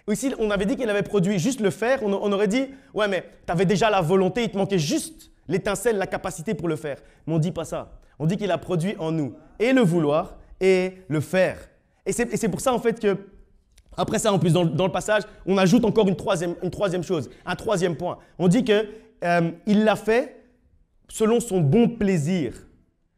Ou si on avait dit qu'il avait produit juste le faire, on aurait dit, ouais, mais tu avais déjà la volonté, il te manquait juste l'étincelle, la capacité pour le faire. Mais on ne dit pas ça. On dit qu'il a produit en nous et le vouloir et le faire. Et c'est pour ça en fait que, après ça en plus dans le passage, on ajoute encore une troisième chose, un troisième point. On dit qu'il l'a fait selon son bon plaisir.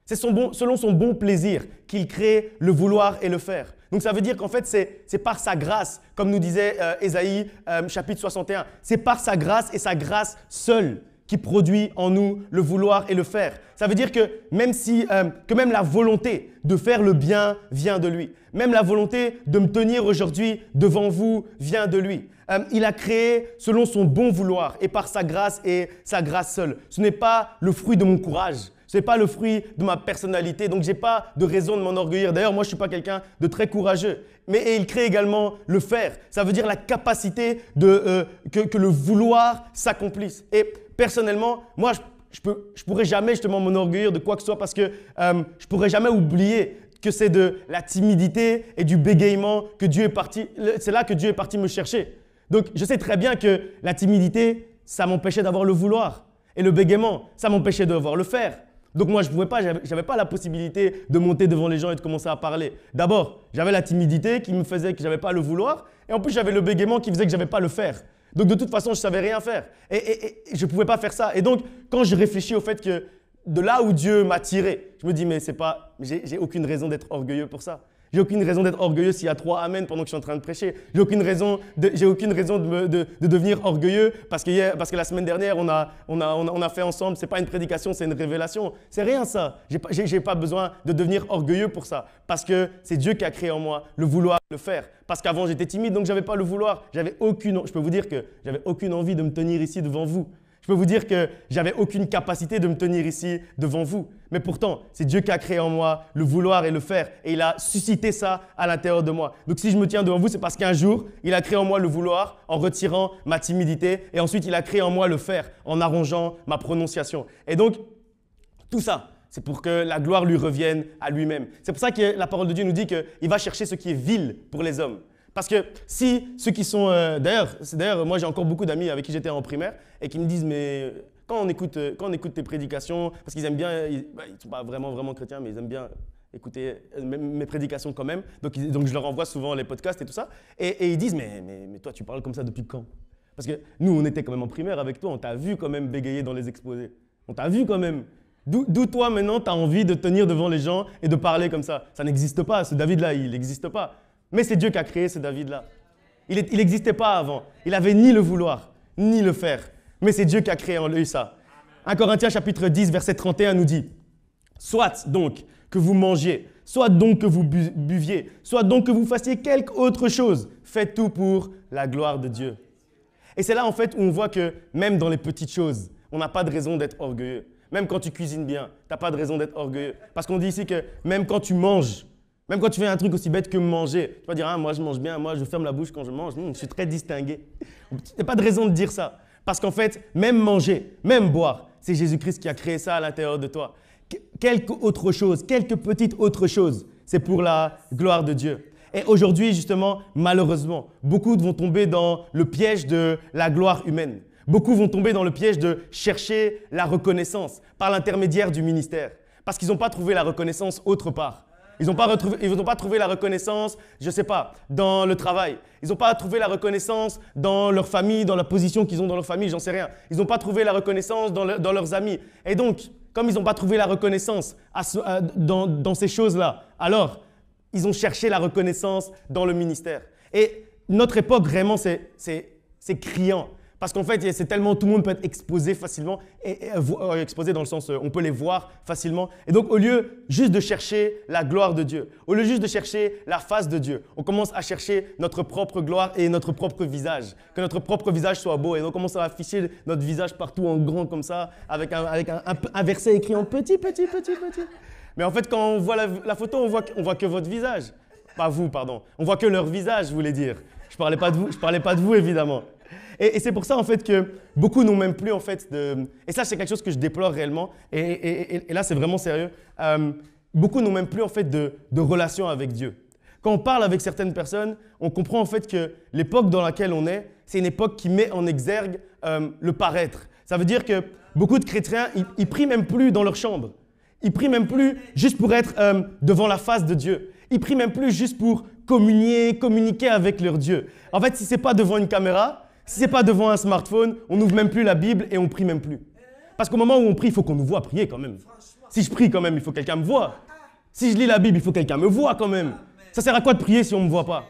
C'est selon son bon plaisir qu'il crée le vouloir et le faire. Donc ça veut dire qu'en fait, c'est par sa grâce, comme nous disait Ésaïe chapitre 61. C'est par sa grâce et sa grâce seule qui produit en nous le vouloir et le faire. Ça veut dire que même la volonté de faire le bien vient de lui. Même la volonté de me tenir aujourd'hui devant vous vient de lui. Il a créé selon son bon vouloir et par sa grâce et sa grâce seule. Ce n'est pas le fruit de mon courage. Ce n'est pas le fruit de ma personnalité, donc je n'ai pas de raison de m'enorgueillir. D'ailleurs, moi, je ne suis pas quelqu'un de très courageux. Mais il crée également le faire. Ça veut dire la capacité que le vouloir s'accomplisse. Et personnellement, moi, je pourrais jamais justement m'enorgueillir de quoi que ce soit parce que je pourrais jamais oublier que c'est de la timidité et du bégaiement que Dieu est parti. C'est là que Dieu est parti me chercher. Donc, je sais très bien que la timidité, ça m'empêchait d'avoir le vouloir. Et le bégaiement, ça m'empêchait de le faire. Donc moi, je n'avais pas la possibilité de monter devant les gens et de commencer à parler. D'abord, j'avais la timidité qui me faisait que je n'avais pas le vouloir. Et en plus, j'avais le bégaiement qui faisait que je n'avais pas le faire. Donc de toute façon, je ne savais rien faire. Et je ne pouvais pas faire ça. Et donc, quand je réfléchis au fait que de là où Dieu m'a tiré, je me dis, mais j'ai aucune raison d'être orgueilleux pour ça. J'ai aucune raison d'être orgueilleux s'il y a 3 amen pendant que je suis en train de prêcher. J'ai aucune raison de devenir orgueilleux parce que la semaine dernière, on a fait ensemble, ce n'est pas une prédication, c'est une révélation. C'est rien ça. J'ai pas besoin de devenir orgueilleux pour ça parce que c'est Dieu qui a créé en moi le vouloir le faire. Parce qu'avant, j'étais timide, donc je n'avais pas le vouloir. Je peux vous dire que j'avais aucune envie de me tenir ici devant vous. Je peux vous dire que j'avais aucune capacité de me tenir ici devant vous. Mais pourtant, c'est Dieu qui a créé en moi le vouloir et le faire. Et il a suscité ça à l'intérieur de moi. Donc si je me tiens devant vous, c'est parce qu'un jour, il a créé en moi le vouloir en retirant ma timidité. Et ensuite, il a créé en moi le faire en arrangeant ma prononciation. Et donc, tout ça, c'est pour que la gloire lui revienne à lui-même. C'est pour ça que la parole de Dieu nous dit qu'il va chercher ce qui est vil pour les hommes. Parce que si ceux qui sont… D'ailleurs, moi j'ai encore beaucoup d'amis avec qui j'étais en primaire et qui me disent, mais quand on écoute tes prédications, parce qu'ils aiment bien, ils ne sont pas vraiment chrétiens, mais ils aiment bien écouter mes prédications quand même. Donc je leur envoie souvent les podcasts et tout ça. Et ils disent, mais toi tu parles comme ça depuis quand? Parce que nous on était quand même en primaire avec toi, on t'a vu quand même bégayer dans les exposés. On t'a vu quand même. D'où toi maintenant tu as envie de tenir devant les gens et de parler comme ça? Ça n'existe pas, ce David-là, il n'existe pas. Mais c'est Dieu qui a créé ce David-là. Il n'existait pas avant. Il n'avait ni le vouloir, ni le faire. Mais c'est Dieu qui a créé en lui ça. 1 Corinthiens chapitre 10, verset 31 nous dit « Soit donc que vous mangiez, soit donc que vous buviez, soit donc que vous fassiez quelque autre chose, faites tout pour la gloire de Dieu. » Et c'est là en fait où on voit que même dans les petites choses, on n'a pas de raison d'être orgueilleux. Même quand tu cuisines bien, tu n'as pas de raison d'être orgueilleux. Parce qu'on dit ici que même quand tu manges, même quand tu fais un truc aussi bête que manger, tu vas dire, ah, moi je mange bien, moi je ferme la bouche quand je mange, je suis très distingué. Il n'y a pas de raison de dire ça. Parce qu'en fait, même manger, même boire, c'est Jésus-Christ qui a créé ça à l'intérieur de toi. Quelque autre chose, quelques petites autres choses, c'est pour la gloire de Dieu. Et aujourd'hui, justement, malheureusement, beaucoup vont tomber dans le piège de la gloire humaine. Beaucoup vont tomber dans le piège de chercher la reconnaissance par l'intermédiaire du ministère. Parce qu'ils n'ont pas trouvé la reconnaissance autre part. Ils n'ont pas trouvé la reconnaissance, je ne sais pas, dans le travail. Ils n'ont pas trouvé la reconnaissance dans leur famille, dans la position qu'ils ont dans leur famille, j'en sais rien. Ils n'ont pas trouvé la reconnaissance dans leurs amis. Et donc, comme ils n'ont pas trouvé la reconnaissance dans ces choses-là, alors, ils ont cherché la reconnaissance dans le ministère. Et notre époque, vraiment, c'est criant. Parce qu'en fait, c'est tellement, tout le monde peut être exposé facilement, exposé dans le sens, on peut les voir facilement. Et donc, au lieu juste de chercher la gloire de Dieu, au lieu juste de chercher la face de Dieu, on commence à chercher notre propre gloire et notre propre visage. Que notre propre visage soit beau. Et donc, on commence à afficher notre visage partout en grand comme ça, avec un verset écrit en petit. Mais en fait, quand on voit la photo, on voit que votre visage. Pas vous, pardon. On voit que leur visage, je voulais dire. Je parlais pas de vous, évidemment. Et c'est pour ça, en fait, que beaucoup n'ont même plus, en fait, et ça, c'est quelque chose que je déplore réellement, et là, c'est vraiment sérieux. Beaucoup n'ont même plus, en fait, de relation avec Dieu. Quand on parle avec certaines personnes, on comprend, en fait, que l'époque dans laquelle on est, c'est une époque qui met en exergue le paraître. Ça veut dire que beaucoup de chrétiens, ils prient même plus dans leur chambre. Ils prient même plus juste pour être devant la face de Dieu. Ils prient même plus juste pour communiquer avec leur Dieu. En fait, si ce n'est pas devant une caméra, si ce n'est pas devant un smartphone, on n'ouvre même plus la Bible et on prie même plus. Parce qu'au moment où on prie, il faut qu'on nous voit prier quand même. Si je prie quand même, il faut que quelqu'un me voie. Si je lis la Bible, il faut que quelqu'un me voie quand même. Ça sert à quoi de prier si on ne me voit pas?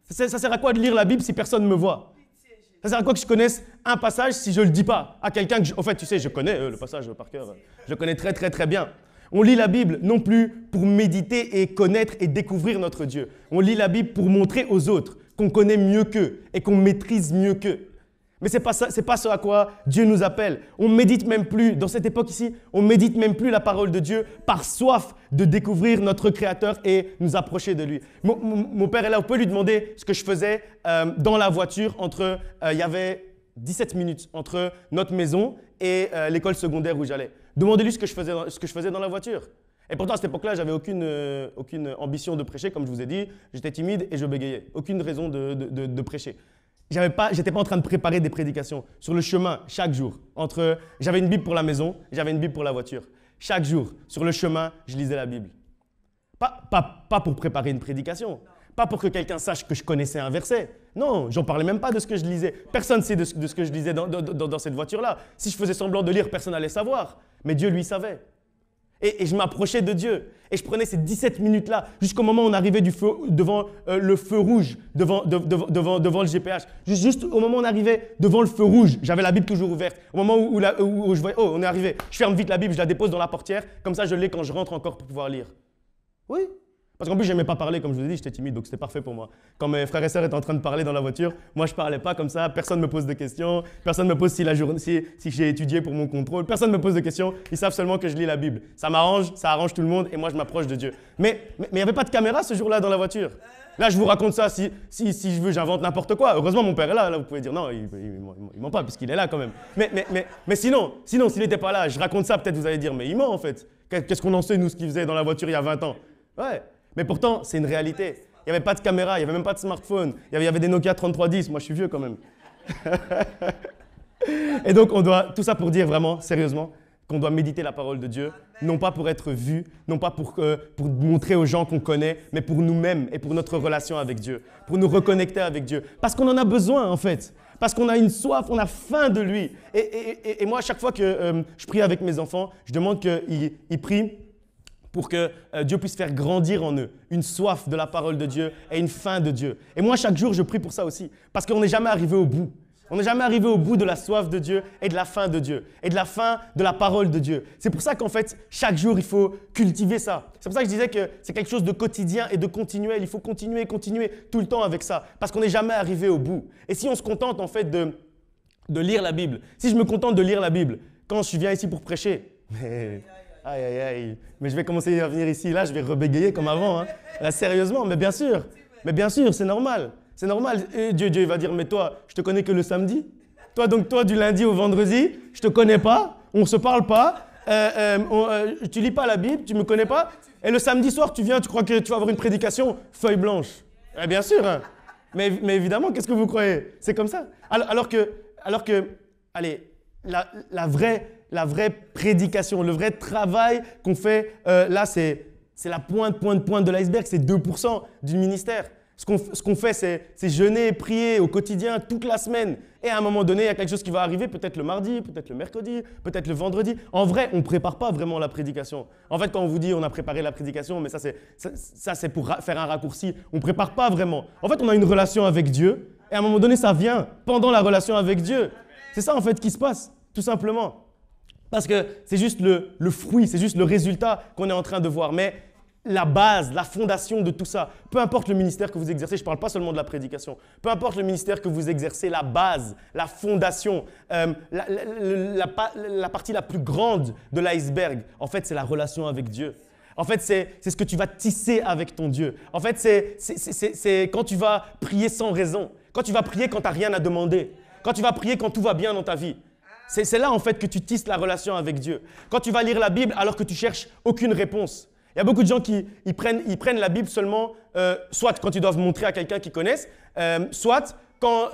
Ça sert à quoi de lire la Bible si personne ne me voit? Ça sert à quoi que je connaisse un passage si je ne le dis pas à quelqu'un que… En fait, tu sais, je connais le passage par cœur. Je le connais très bien. On lit la Bible non plus pour méditer et connaître et découvrir notre Dieu. On lit la Bible pour montrer aux autres qu'on connaît mieux qu'eux et qu'on maîtrise mieux qu'eux. Mais ce n'est pas ce à quoi Dieu nous appelle. On médite même plus, dans cette époque ici, on médite même plus la parole de Dieu par soif de découvrir notre Créateur et nous approcher de lui. Mon père est là, on peut lui demander ce que je faisais dans la voiture il y avait 17 minutes entre notre maison et l'école secondaire où j'allais. Demandez-lui ce que je faisais dans la voiture. Et pourtant, à cette époque-là, je n'avais aucune ambition de prêcher, comme je vous ai dit. J'étais timide et je bégayais. Aucune raison de prêcher. Je n'étais pas en train de préparer des prédications. Sur le chemin, chaque jour, j'avais une Bible pour la maison, j'avais une Bible pour la voiture. Chaque jour, sur le chemin, je lisais la Bible. Pas pour préparer une prédication. Pas pour que quelqu'un sache que je connaissais un verset. Non, j'en parlais même pas de ce que je lisais. Personne ne sait de ce que je lisais dans cette voiture-là. Si je faisais semblant de lire, personne n'allait savoir. Mais Dieu, lui, savait. Et je m'approchais de Dieu. Et je prenais ces 17 minutes-là jusqu'au moment où on arrivait devant le feu rouge, devant le GPH. Juste au moment où on arrivait devant le feu rouge, j'avais la Bible toujours ouverte. Au moment où je voyais, oh, on est arrivé, je ferme vite la Bible, je la dépose dans la portière, comme ça je l'ai quand je rentre encore pour pouvoir lire. Oui. Parce qu'en plus, je n'aimais pas parler, comme je vous ai dit, j'étais timide, donc c'était parfait pour moi. Quand mes frères et sœurs étaient en train de parler dans la voiture, moi je ne parlais pas comme ça, personne ne me pose de questions, personne ne me pose si j'ai étudié pour mon contrôle, personne ne me pose de questions, ils savent seulement que je lis la Bible. Ça m'arrange, ça arrange tout le monde et moi je m'approche de Dieu. Mais il n'y avait pas de caméra ce jour-là dans la voiture. Là, je vous raconte ça, si je veux, j'invente n'importe quoi. Heureusement, mon père est là, vous pouvez dire non, il ne ment pas puisqu'il est là quand même. Mais sinon, s'il n'était pas là, je raconte ça, peut-être vous allez dire, mais il ment en fait. Qu'est-ce qu'on en sait, nous, ce qu'il faisait dans la voiture il y a 20 ans? Ouais. Mais pourtant, c'est une réalité. Il n'y avait pas de caméra, il n'y avait même pas de smartphone. Il y avait des Nokia 3310. Moi, je suis vieux quand même. Et donc, tout ça pour dire vraiment, sérieusement, qu'on doit méditer la parole de Dieu, non pas pour être vu, non pas pour montrer aux gens qu'on connaît, mais pour nous-mêmes et pour notre relation avec Dieu, pour nous reconnecter avec Dieu. Parce qu'on en a besoin, en fait. Parce qu'on a une soif, on a faim de lui. Et moi, à chaque fois que je prie avec mes enfants, je demande qu'ils prient pour que Dieu puisse faire grandir en eux une soif de la parole de Dieu et une faim de Dieu. Et moi, chaque jour, je prie pour ça aussi, parce qu'on n'est jamais arrivé au bout. On n'est jamais arrivé au bout de la soif de Dieu et de la faim de Dieu et de la faim de la parole de Dieu. C'est pour ça qu'en fait, chaque jour, il faut cultiver ça. C'est pour ça que je disais que c'est quelque chose de quotidien et de continuel. Il faut continuer tout le temps avec ça, parce qu'on n'est jamais arrivé au bout. Et si on se contente en fait de lire la Bible, si je me contente de lire la Bible quand je viens ici pour prêcher, mais je vais commencer à venir ici, là, je vais rebégayer comme avant. Hein. Là, sérieusement, mais bien sûr, c'est normal. C'est normal. Et Dieu, il va dire, mais toi, je te connais que le samedi. Toi, du lundi au vendredi, je te connais pas, on ne se parle pas, tu lis pas la Bible, tu me connais pas. Et le samedi soir, tu viens, tu crois que tu vas avoir une prédication, feuille blanche. Bien sûr, hein. Mais évidemment, qu'est-ce que vous croyez? C'est comme ça. Alors que, allez, la vraie prédication, le vrai travail qu'on fait, là, c'est la pointe de l'iceberg, c'est 2% du ministère. Ce qu'on fait, c'est jeûner, prier au quotidien, toute la semaine. Et à un moment donné, il y a quelque chose qui va arriver, peut-être le mardi, peut-être le mercredi, peut-être le vendredi. En vrai, on ne prépare pas vraiment la prédication. En fait, quand on vous dit on a préparé la prédication, mais ça c'est pour faire un raccourci. On ne prépare pas vraiment. En fait, on a une relation avec Dieu. Et à un moment donné, ça vient pendant la relation avec Dieu. C'est ça, en fait, qui se passe, tout simplement. Parce que c'est juste le fruit, c'est juste le résultat qu'on est en train de voir. Mais la base, la fondation de tout ça, peu importe le ministère que vous exercez, je ne parle pas seulement de la prédication, peu importe le ministère que vous exercez, la base, la fondation, la partie la plus grande de l'iceberg, en fait, c'est la relation avec Dieu. En fait, c'est ce que tu vas tisser avec ton Dieu. En fait, c'est quand tu vas prier sans raison, quand tu vas prier quand tu n'as rien à demander, quand tu vas prier quand tout va bien dans ta vie. C'est là, en fait, que tu tisses la relation avec Dieu. Quand tu vas lire la Bible alors que tu cherches aucune réponse. Il y a beaucoup de gens qui prennent la Bible seulement, soit quand ils doivent montrer à quelqu'un qu'ils connaissent, soit quand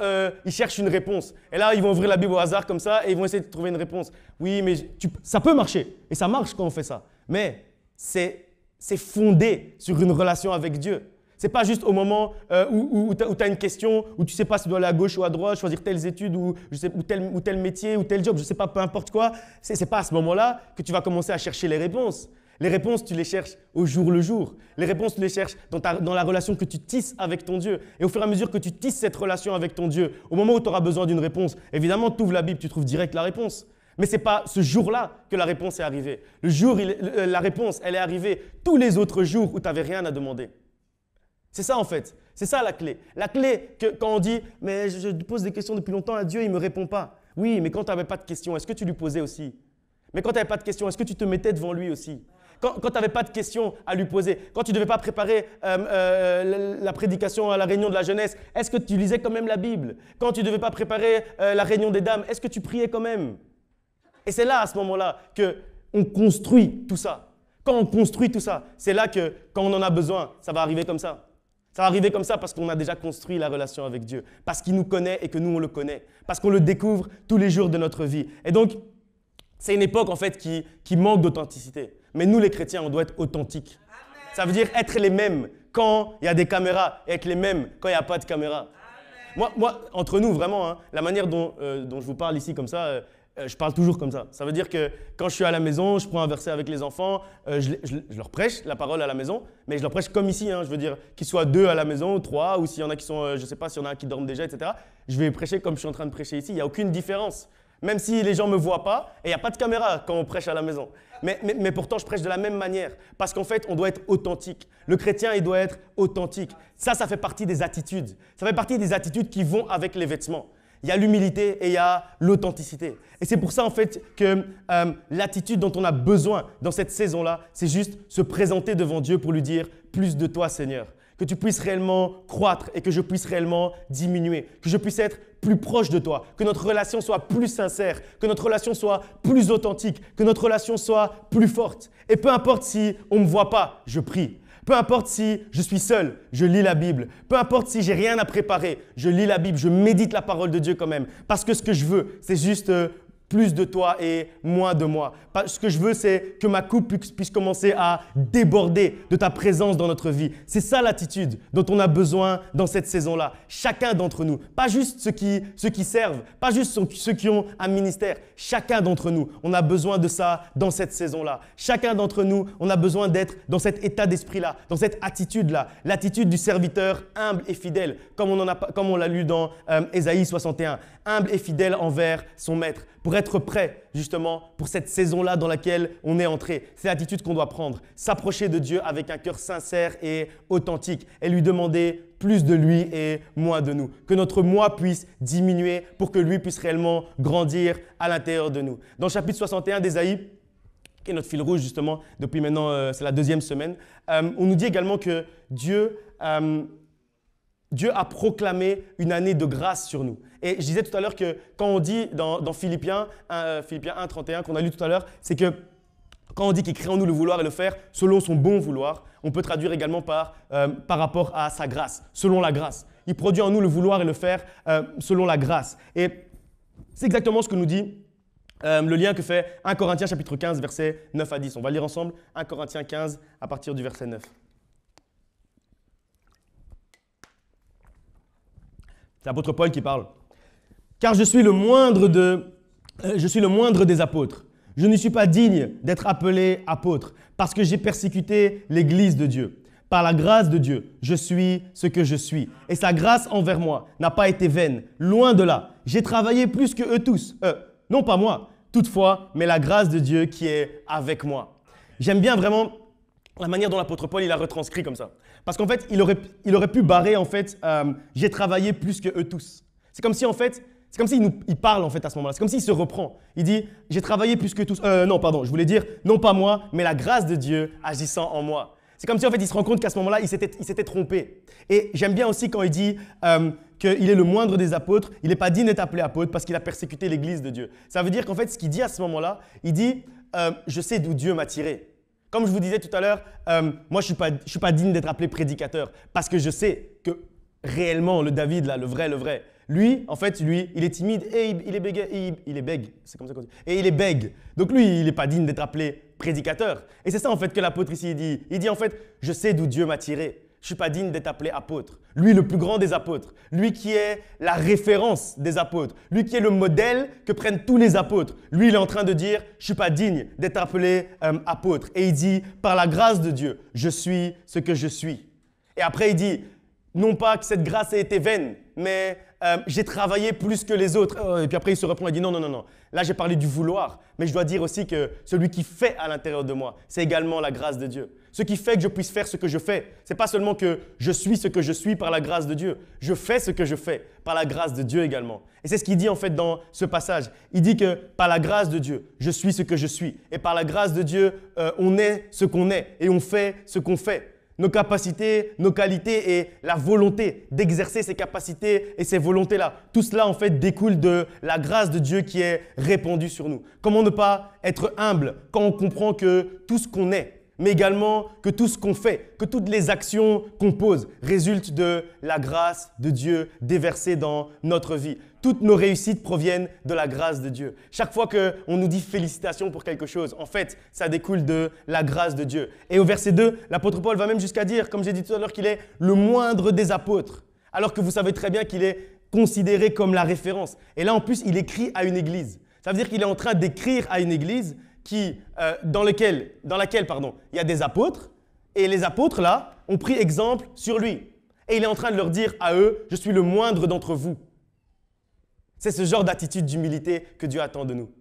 ils cherchent une réponse. Et là, ils vont ouvrir la Bible au hasard comme ça et ils vont essayer de trouver une réponse. Oui, mais ça peut marcher. Et ça marche quand on fait ça. Mais c'est fondé sur une relation avec Dieu. Ce n'est pas juste au moment où tu as une question, où tu ne sais pas si tu dois aller à gauche ou à droite, choisir telles études ou tel métier ou tel job, je ne sais pas, peu importe quoi. Ce n'est pas à ce moment-là que tu vas commencer à chercher les réponses. Les réponses, tu les cherches au jour le jour. Les réponses, tu les cherches dans la relation que tu tisses avec ton Dieu. Et au fur et à mesure que tu tisses cette relation avec ton Dieu, au moment où tu auras besoin d'une réponse, évidemment, tu ouvres la Bible, tu trouves direct la réponse. Mais ce n'est pas ce jour-là que la réponse est arrivée. La réponse, elle est arrivée tous les autres jours où tu n'avais rien à demander. C'est ça en fait. C'est ça la clé. La clé, quand on dit « mais je pose des questions depuis longtemps à Dieu, il ne me répond pas ». Oui, mais quand tu n'avais pas de questions, est-ce que tu lui posais aussi? Mais quand tu n'avais pas de questions, est-ce que tu te mettais devant lui aussi? Quand tu n'avais pas de questions à lui poser, quand tu ne devais pas préparer la prédication à la réunion de la jeunesse, est-ce que tu lisais quand même la Bible? Quand tu ne devais pas préparer la réunion des dames, est-ce que tu priais quand même? Et c'est là, à ce moment-là, qu'on construit tout ça. Quand on construit tout ça, c'est là que, quand on en a besoin, ça va arriver comme ça. Ça va arriver comme ça parce qu'on a déjà construit la relation avec Dieu, parce qu'il nous connaît et que nous, on le connaît, parce qu'on le découvre tous les jours de notre vie. Et donc, c'est une époque en fait qui manque d'authenticité. Mais nous, les chrétiens, on doit être authentiques. Ça veut dire être les mêmes quand il y a des caméras et être les mêmes quand il n'y a pas de caméra. Moi, entre nous, vraiment, hein, la manière dont je vous parle ici comme ça, Je parle toujours comme ça. Ça veut dire que quand je suis à la maison, je prends un verset avec les enfants, je leur prêche la parole à la maison, mais je leur prêche comme ici. Je veux dire qu'ils soient 2 à la maison ou 3, ou s'il y en a qui sont, je ne sais pas, s'il y en a un qui dorment déjà, etc. Je vais prêcher comme je suis en train de prêcher ici. Il n'y a aucune différence. Même si les gens ne me voient pas, et il n'y a pas de caméra quand on prêche à la maison. Mais pourtant, je prêche de la même manière. Parce qu'en fait, on doit être authentique. Le chrétien, il doit être authentique. Ça fait partie des attitudes. Ça fait partie des attitudes qui vont avec les vêtements. Il y a l'humilité et il y a l'authenticité. Et c'est pour ça, en fait, que l'attitude dont on a besoin dans cette saison-là, c'est juste se présenter devant Dieu pour lui dire « Plus de toi, Seigneur ». Que tu puisses réellement croître et que je puisse réellement diminuer. Que je puisse être plus proche de toi. Que notre relation soit plus sincère. Que notre relation soit plus authentique. Que notre relation soit plus forte. Et peu importe si on ne me voit pas, je prie. Peu importe si je suis seul, je lis la Bible. Peu importe si j'ai rien à préparer, je lis la Bible, je médite la parole de Dieu quand même. Parce que ce que je veux, c'est juste plus de toi et moins de moi. Ce que je veux, c'est que ma coupe puisse commencer à déborder de ta présence dans notre vie. C'est ça l'attitude dont on a besoin dans cette saison-là. Chacun d'entre nous, pas juste ceux qui servent, pas juste ceux qui ont un ministère. Chacun d'entre nous, on a besoin de ça dans cette saison-là. Chacun d'entre nous, on a besoin d'être dans cet état d'esprit-là, dans cette attitude-là, l'attitude du serviteur humble et fidèle, comme on l'a lu dans Ésaïe 61. Humble et fidèle envers son maître, pour être prêt justement pour cette saison-là dans laquelle on est entré. C'est l'attitude qu'on doit prendre, s'approcher de Dieu avec un cœur sincère et authentique et lui demander plus de lui et moins de nous. Que notre moi puisse diminuer pour que lui puisse réellement grandir à l'intérieur de nous. Dans le chapitre 61 d'Ésaïe, qui est notre fil rouge justement depuis maintenant, c'est la 2e semaine, on nous dit également que Dieu a proclamé une année de grâce sur nous. Et je disais tout à l'heure que quand on dit dans Philippiens 1, 31 qu'on a lu tout à l'heure, c'est que quand on dit qu'il crée en nous le vouloir et le faire selon son bon vouloir, on peut traduire également par rapport à sa grâce, selon la grâce. Il produit en nous le vouloir et le faire selon la grâce. Et c'est exactement ce que nous dit le lien que fait 1 Corinthiens chapitre 15, versets 9 à 10. On va lire ensemble 1 Corinthiens 15 à partir du verset 9. C'est l'apôtre Paul qui parle. « Car je suis le moindre des apôtres. Je ne suis pas digne d'être appelé apôtre parce que j'ai persécuté l'Église de Dieu. Par la grâce de Dieu, je suis ce que je suis. Et sa grâce envers moi n'a pas été vaine. Loin de là. J'ai travaillé plus que eux tous. Non pas moi, toutefois, mais la grâce de Dieu qui est avec moi. » J'aime bien vraiment la manière dont l'apôtre Paul il a retranscrit comme ça. Parce qu'en fait, il aurait pu barrer en fait « j'ai travaillé plus que eux tous ». C'est comme si en fait, il parle en fait à ce moment-là. C'est comme s'il se reprend. Il dit « j'ai travaillé plus que tous ». Non, pardon, je voulais dire « non pas moi, mais la grâce de Dieu agissant en moi ». C'est comme si en fait, il se rend compte qu'à ce moment-là, il s'était trompé. Et j'aime bien aussi quand il dit qu'il est le moindre des apôtres, il n'est pas digne d'être appelé apôtre parce qu'il a persécuté l'Église de Dieu. Ça veut dire qu'en fait, ce qu'il dit à ce moment-là, il dit je sais d'où Dieu m'a tiré ». Comme je vous disais tout à l'heure, moi, je ne suis pas digne d'être appelé prédicateur parce que je sais que réellement, le David, là, le vrai, lui, en fait, il est timide et il est bègue. C'est comme ça qu'on dit. Et il est bègue. Donc lui, il n'est pas digne d'être appelé prédicateur. Et c'est ça, en fait, que l'apôtre ici dit. Il dit, en fait, je sais d'où Dieu m'a tiré. Je ne suis pas digne d'être appelé apôtre. Lui, le plus grand des apôtres. Lui qui est la référence des apôtres. Lui qui est le modèle que prennent tous les apôtres. Lui, il est en train de dire, je ne suis pas digne d'être appelé apôtre. Et il dit, par la grâce de Dieu, je suis ce que je suis. Et après, il dit, non pas que cette grâce ait été vaine, mais j'ai travaillé plus que les autres. Et puis après, il se reprend et dit, non. Là, j'ai parlé du vouloir, mais je dois dire aussi que celui qui fait à l'intérieur de moi, c'est également la grâce de Dieu. Ce qui fait que je puisse faire ce que je fais, ce n'est pas seulement que je suis ce que je suis par la grâce de Dieu. Je fais ce que je fais par la grâce de Dieu également. Et c'est ce qu'il dit en fait dans ce passage. Il dit que par la grâce de Dieu, je suis ce que je suis. Et par la grâce de Dieu, on est ce qu'on est et on fait ce qu'on fait. Nos capacités, nos qualités et la volonté d'exercer ces capacités et ces volontés-là. Tout cela, en fait, découle de la grâce de Dieu qui est répandue sur nous. Comment ne pas être humble quand on comprend que tout ce qu'on est, mais également que tout ce qu'on fait, que toutes les actions qu'on pose résultent de la grâce de Dieu déversée dans notre vie. Toutes nos réussites proviennent de la grâce de Dieu. Chaque fois qu'on nous dit félicitations pour quelque chose, en fait, ça découle de la grâce de Dieu. Et au verset 2, l'apôtre Paul va même jusqu'à dire, comme j'ai dit tout à l'heure, qu'il est le moindre des apôtres, alors que vous savez très bien qu'il est considéré comme la référence. Et là, en plus, il écrit à une église. Ça veut dire qu'il est en train d'écrire à une église dans laquelle il y a des apôtres, et les apôtres, là, ont pris exemple sur lui. Et il est en train de leur dire à eux, je suis le moindre d'entre vous. C'est ce genre d'attitude d'humilité que Dieu attend de nous.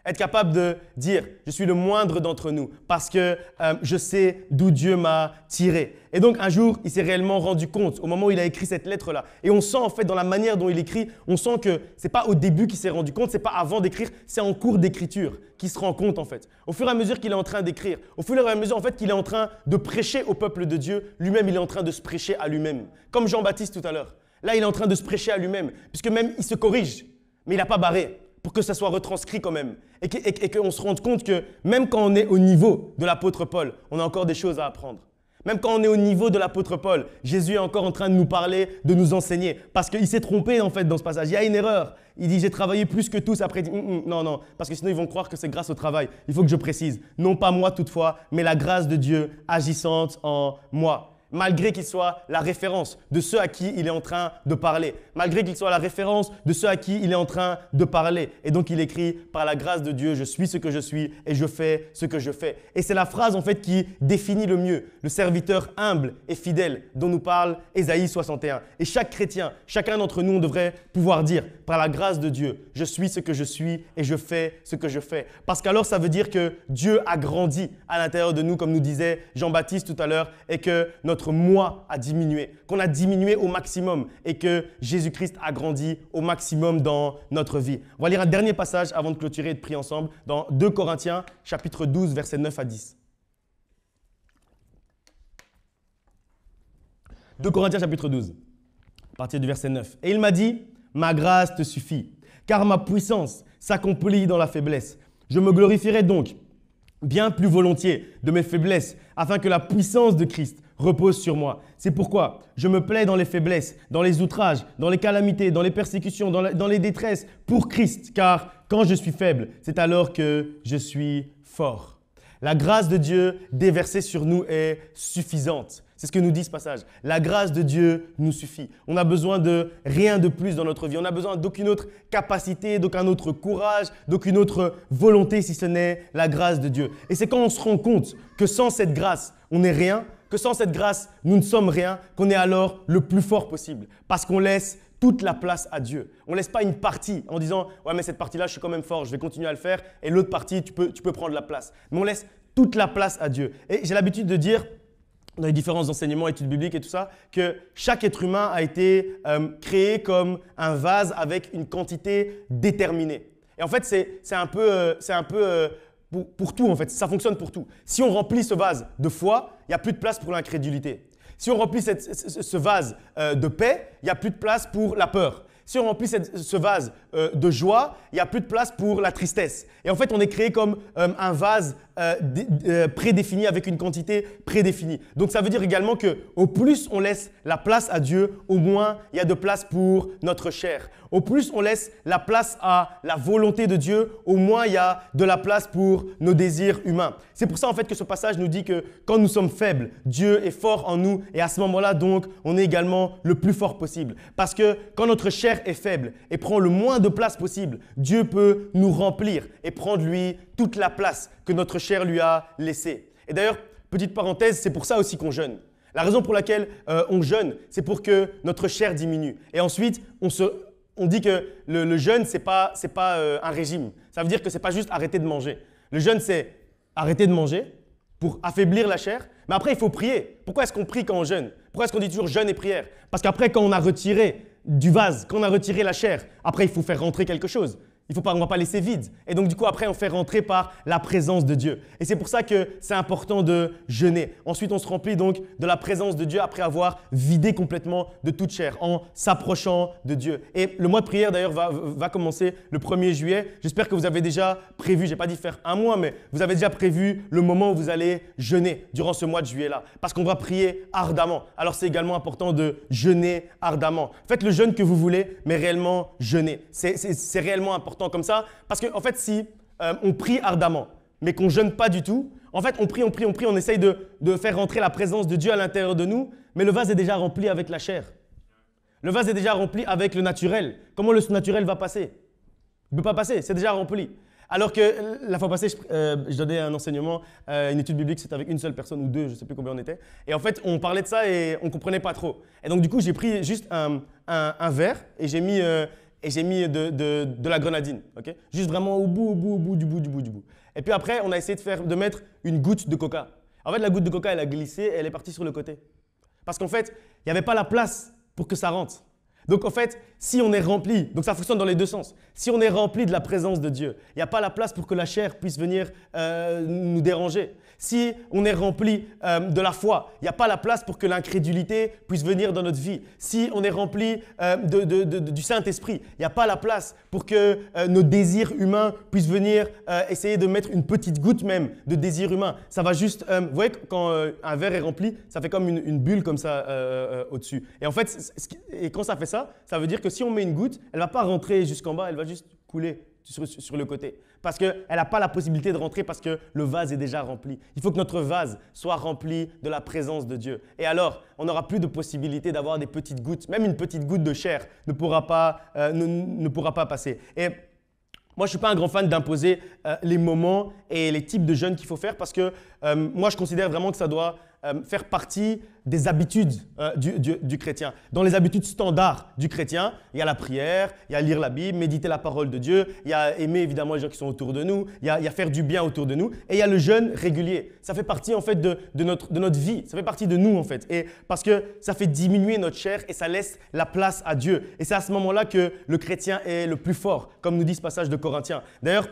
Être capable de dire, je suis le moindre d'entre nous parce que je sais d'où Dieu m'a tiré. Et donc un jour, il s'est réellement rendu compte au moment où il a écrit cette lettre-là. Et on sent en fait dans la manière dont il écrit, on sent que ce n'est pas au début qu'il s'est rendu compte, ce n'est pas avant d'écrire, c'est en cours d'écriture qu'il se rend compte en fait. Au fur et à mesure qu'il est en train d'écrire, au fur et à mesure en fait qu'il est en train de prêcher au peuple de Dieu, lui-même il est en train de se prêcher à lui-même. Comme Jean-Baptiste tout à l'heure. Là, il est en train de se prêcher à lui-même, puisque même il se corrige, mais il n'a pas barré. Pour que ça soit retranscrit quand même. Et qu'on se rende compte que même quand on est au niveau de l'apôtre Paul, on a encore des choses à apprendre. Même quand on est au niveau de l'apôtre Paul, Jésus est encore en train de nous parler, de nous enseigner. Parce qu'il s'est trompé en fait dans ce passage. Il y a une erreur. Il dit, j'ai travaillé plus que tous. Après, il dit, non, parce que sinon ils vont croire que c'est grâce au travail. Il faut que je précise. Non pas moi toutefois, mais la grâce de Dieu agissante en moi. Malgré qu'il soit la référence de ceux à qui il est en train de parler. Malgré qu'il soit la référence de ceux à qui il est en train de parler. Et donc il écrit, par la grâce de Dieu, je suis ce que je suis et je fais ce que je fais. Et c'est la phrase en fait qui définit le mieux le serviteur humble et fidèle dont nous parle Ésaïe 61. Et chaque chrétien, chacun d'entre nous, on devrait pouvoir dire, par la grâce de Dieu, je suis ce que je suis et je fais ce que je fais. Parce qu'alors ça veut dire que Dieu a grandi à l'intérieur de nous, comme nous disait Jean-Baptiste tout à l'heure, et que notre moi a diminué, qu'on a diminué au maximum et que Jésus-Christ a grandi au maximum dans notre vie. On va lire un dernier passage avant de clôturer et de prier ensemble dans 2 Corinthiens chapitre 12 versets 9 à 10. 2 Corinthiens chapitre 12, à partir du verset 9. Et il m'a dit, ma grâce te suffit, car ma puissance s'accomplit dans la faiblesse. Je me glorifierai donc bien plus volontiers de mes faiblesses, afin que la puissance de Christ repose sur moi. C'est pourquoi je me plais dans les faiblesses, dans les outrages, dans les calamités, dans les persécutions, dans les détresses, pour Christ, car quand je suis faible, c'est alors que je suis fort. La grâce de Dieu déversée sur nous est suffisante. C'est ce que nous dit ce passage. La grâce de Dieu nous suffit. On n'a besoin de rien de plus dans notre vie. On n'a besoin d'aucune autre capacité, d'aucun autre courage, d'aucune autre volonté si ce n'est la grâce de Dieu. Et c'est quand on se rend compte que sans cette grâce, on n'est rien, que sans cette grâce, nous ne sommes rien, qu'on est alors le plus fort possible. Parce qu'on laisse toute la place à Dieu. On ne laisse pas une partie en disant « Ouais, mais cette partie-là, je suis quand même fort, je vais continuer à le faire. » Et l'autre partie, tu peux prendre la place. Mais on laisse toute la place à Dieu. Et j'ai l'habitude de dire, dans les différents enseignements, études bibliques et tout ça, que chaque être humain a été créé comme un vase avec une quantité déterminée. Et en fait, c'est un peu pour tout en fait, ça fonctionne pour tout. Si on remplit ce vase de foi, il n'y a plus de place pour l'incrédulité. Si on remplit ce vase de paix, il n'y a plus de place pour la peur. Si on remplit ce vase de joie, il n'y a plus de place pour la tristesse. Et en fait, on est créé comme un vase prédéfini avec une quantité prédéfinie. Donc, ça veut dire également qu'au plus on laisse la place à Dieu, au moins il y a de place pour notre chair. Au plus on laisse la place à la volonté de Dieu, au moins il y a de la place pour nos désirs humains. C'est pour ça en fait que ce passage nous dit que quand nous sommes faibles, Dieu est fort en nous et à ce moment-là donc on est également le plus fort possible. Parce que quand notre chair est faible et prend le moins de place possible, Dieu peut nous remplir et prendre lui toute la place que notre chair lui a laissée. Et d'ailleurs, petite parenthèse, c'est pour ça aussi qu'on jeûne. La raison pour laquelle on jeûne, c'est pour que notre chair diminue. Et ensuite, on dit que le jeûne, ce n'est pas un régime. Ça veut dire que ce n'est pas juste arrêter de manger. Le jeûne, c'est arrêter de manger pour affaiblir la chair. Mais après, il faut prier. Pourquoi est-ce qu'on prie quand on jeûne? Pourquoi est-ce qu'on dit toujours jeûne et prière? Parce qu'après, quand on a retiré du vase, quand on a retiré la chair, après, il faut faire rentrer quelque chose. On ne va pas laisser vide. Et donc, du coup, après, on fait rentrer par la présence de Dieu. Et c'est pour ça que c'est important de jeûner. Ensuite, on se remplit donc de la présence de Dieu après avoir vidé complètement de toute chair, en s'approchant de Dieu. Et le mois de prière, d'ailleurs, va commencer le 1er juillet. J'espère que vous avez déjà prévu, je n'ai pas dit faire un mois, mais vous avez déjà prévu le moment où vous allez jeûner durant ce mois de juillet-là. Parce qu'on va prier ardemment. Alors, c'est également important de jeûner ardemment. Faites le jeûne que vous voulez, mais réellement jeûner. C'est réellement important comme ça, parce qu'en fait, si on prie ardemment, mais qu'on ne jeûne pas du tout, en fait, on prie, on essaye de faire rentrer la présence de Dieu à l'intérieur de nous, mais le vase est déjà rempli avec la chair. Le vase est déjà rempli avec le naturel. Comment le naturel va passer? Il ne peut pas passer, c'est déjà rempli. Alors que la fois passée, je donnais un enseignement, une étude biblique, c'était avec une seule personne ou deux, je ne sais plus combien on était. Et en fait, on parlait de ça et on ne comprenait pas trop. Et donc, du coup, j'ai pris juste un verre et j'ai mis, de la grenadine. Okay, juste vraiment au bout du bout. Et puis après, on a essayé de mettre une goutte de coca. En fait, la goutte de coca, elle a glissé et elle est partie sur le côté. Parce qu'en fait, il n'y avait pas la place pour que ça rentre. Donc en fait, si on est rempli, donc ça fonctionne dans les deux sens, si on est rempli de la présence de Dieu, il n'y a pas la place pour que la chair puisse venir nous déranger. Si on est rempli de la foi, il n'y a pas la place pour que l'incrédulité puisse venir dans notre vie. Si on est rempli du Saint-Esprit, il n'y a pas la place pour que nos désirs humains puissent venir essayer de mettre une petite goutte même de désir humain. Ça va juste, vous voyez, quand un verre est rempli, ça fait comme une bulle comme ça au-dessus. Et en fait, quand ça fait ça, ça veut dire que si on met une goutte, elle ne va pas rentrer jusqu'en bas, elle va juste couler sur le côté. Parce qu'elle n'a pas la possibilité de rentrer parce que le vase est déjà rempli. Il faut que notre vase soit rempli de la présence de Dieu. Et alors, on n'aura plus de possibilité d'avoir des petites gouttes. Même une petite goutte de chair ne pourra pas passer. Et moi, je ne suis pas un grand fan d'imposer les moments et les types de jeûnes qu'il faut faire parce que moi, je considère vraiment que ça doit faire partie des habitudes du chrétien. Dans les habitudes standards du chrétien, il y a la prière, il y a lire la Bible, méditer la parole de Dieu, il y a aimer évidemment les gens qui sont autour de nous, il y a faire du bien autour de nous et il y a le jeûne régulier. Ça fait partie en fait de notre vie, ça fait partie de nous en fait. Et parce que ça fait diminuer notre chair et ça laisse la place à Dieu. Et c'est à ce moment-là que le chrétien est le plus fort, comme nous dit ce passage de Corinthiens. D'ailleurs,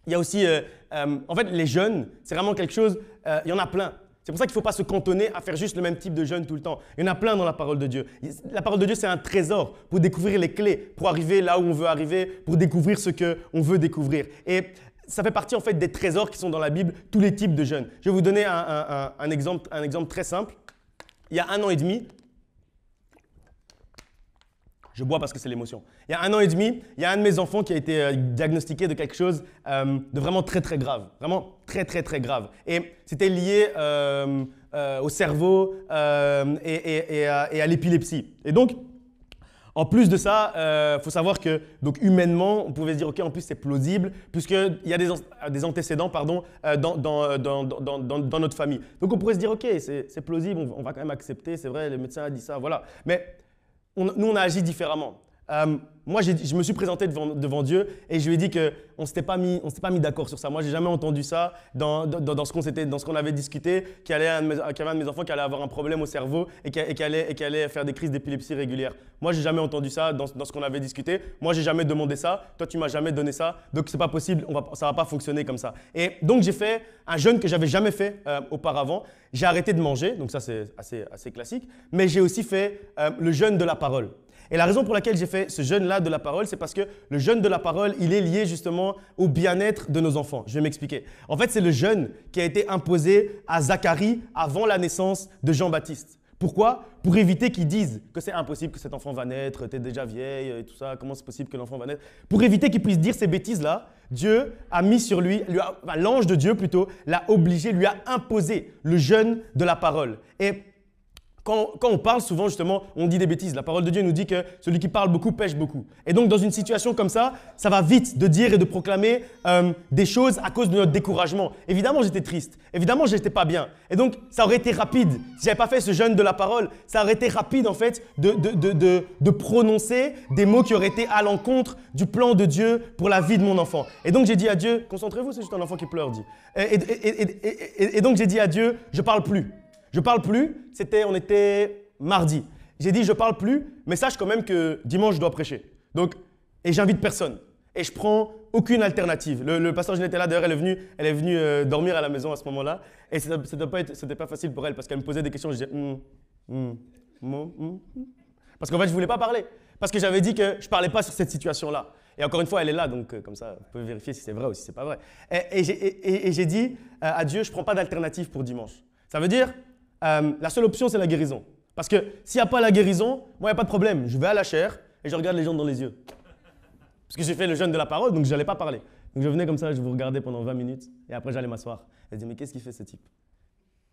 il y a aussi, en fait, les jeûnes, c'est vraiment quelque chose, il y en a plein. C'est pour ça qu'il ne faut pas se cantonner à faire juste le même type de jeûne tout le temps. Il y en a plein dans la parole de Dieu. La parole de Dieu, c'est un trésor pour découvrir les clés, pour arriver là où on veut arriver, pour découvrir ce qu'on veut découvrir. Et ça fait partie en fait des trésors qui sont dans la Bible, tous les types de jeûnes. Je vais vous donner un exemple très simple. Il y a 1 an et demi, je bois parce que c'est l'émotion. Il y a 1 an et demi, il y a un de mes enfants qui a été diagnostiqué de quelque chose de vraiment très très grave. Vraiment très très très grave. Et c'était lié au cerveau et à l'épilepsie. Et donc, en plus de ça, faut savoir que donc humainement, on pouvait se dire ok, en plus c'est plausible puisqu'il y a des antécédents dans notre famille. Donc on pourrait se dire ok, c'est plausible, on va quand même accepter, c'est vrai, le médecin a dit ça, voilà. Mais nous, on a agi différemment. Moi, je me suis présenté devant Dieu et je lui ai dit qu'on ne s'était pas mis d'accord sur ça. Moi, je n'ai jamais entendu ça dans ce qu'on avait discuté, qu'il y avait un de mes enfants qui allait avoir un problème au cerveau et qui allait faire des crises d'épilepsie régulières. Moi, je n'ai jamais entendu ça dans ce qu'on avait discuté. Moi, je n'ai jamais demandé ça. Toi, tu ne m'as jamais donné ça. Donc, ce n'est pas possible. Ça ne va pas fonctionner comme ça. Et donc, j'ai fait un jeûne que je n'avais jamais fait auparavant. J'ai arrêté de manger. Donc, ça, c'est assez classique. Mais j'ai aussi fait le jeûne de la parole. Et la raison pour laquelle j'ai fait ce jeûne-là de la parole, c'est parce que le jeûne de la parole, il est lié justement au bien-être de nos enfants. Je vais m'expliquer. En fait, c'est le jeûne qui a été imposé à Zacharie avant la naissance de Jean-Baptiste. Pourquoi? Pour éviter qu'ils disent que c'est impossible que cet enfant va naître, tu es déjà vieille et tout ça, comment c'est possible que l'enfant va naître? Pour éviter qu'ils puissent dire ces bêtises-là, Dieu a mis sur lui, l'ange de Dieu plutôt, l'a obligé, lui a imposé le jeûne de la parole. Et quand on parle souvent, justement, on dit des bêtises. La parole de Dieu nous dit que celui qui parle beaucoup pêche beaucoup. Et donc, dans une situation comme ça va vite de dire et de proclamer des choses à cause de notre découragement. Évidemment, j'étais triste. Évidemment, j'étais pas bien. Et donc, ça aurait été rapide. Si j'avais pas fait ce jeûne de la parole, ça aurait été rapide, en fait, de prononcer des mots qui auraient été à l'encontre du plan de Dieu pour la vie de mon enfant. Et donc, j'ai dit à Dieu, concentrez-vous, c'est juste un enfant qui pleure, dit. Et donc, j'ai dit à Dieu, je parle plus. Je parle plus, on était mardi. J'ai dit je parle plus, mais sache quand même que dimanche je dois prêcher. Donc, et j'invite personne. Et je prends aucune alternative. Le pasteur Ginette est là, d'ailleurs elle est venue dormir à la maison à ce moment-là. Et c'était pas facile pour elle parce qu'elle me posait des questions. Je disais parce qu'en fait je voulais pas parler. Parce que j'avais dit que je parlais pas sur cette situation-là. Et encore une fois, elle est là, donc comme ça, vous pouvez vérifier si c'est vrai ou si c'est pas vrai. Et j'ai dit à Dieu, je prends pas d'alternative pour dimanche. Ça veut dire la seule option, c'est la guérison. Parce que s'il n'y a pas la guérison, moi, il n'y a pas de problème. Je vais à la chaire et je regarde les gens dans les yeux. Parce que j'ai fait le jeûne de la parole, donc je n'allais pas parler. Donc je venais comme ça, je vous regardais pendant 20 minutes et après, j'allais m'asseoir. Elle dit, mais qu'est-ce qu'il fait ce type?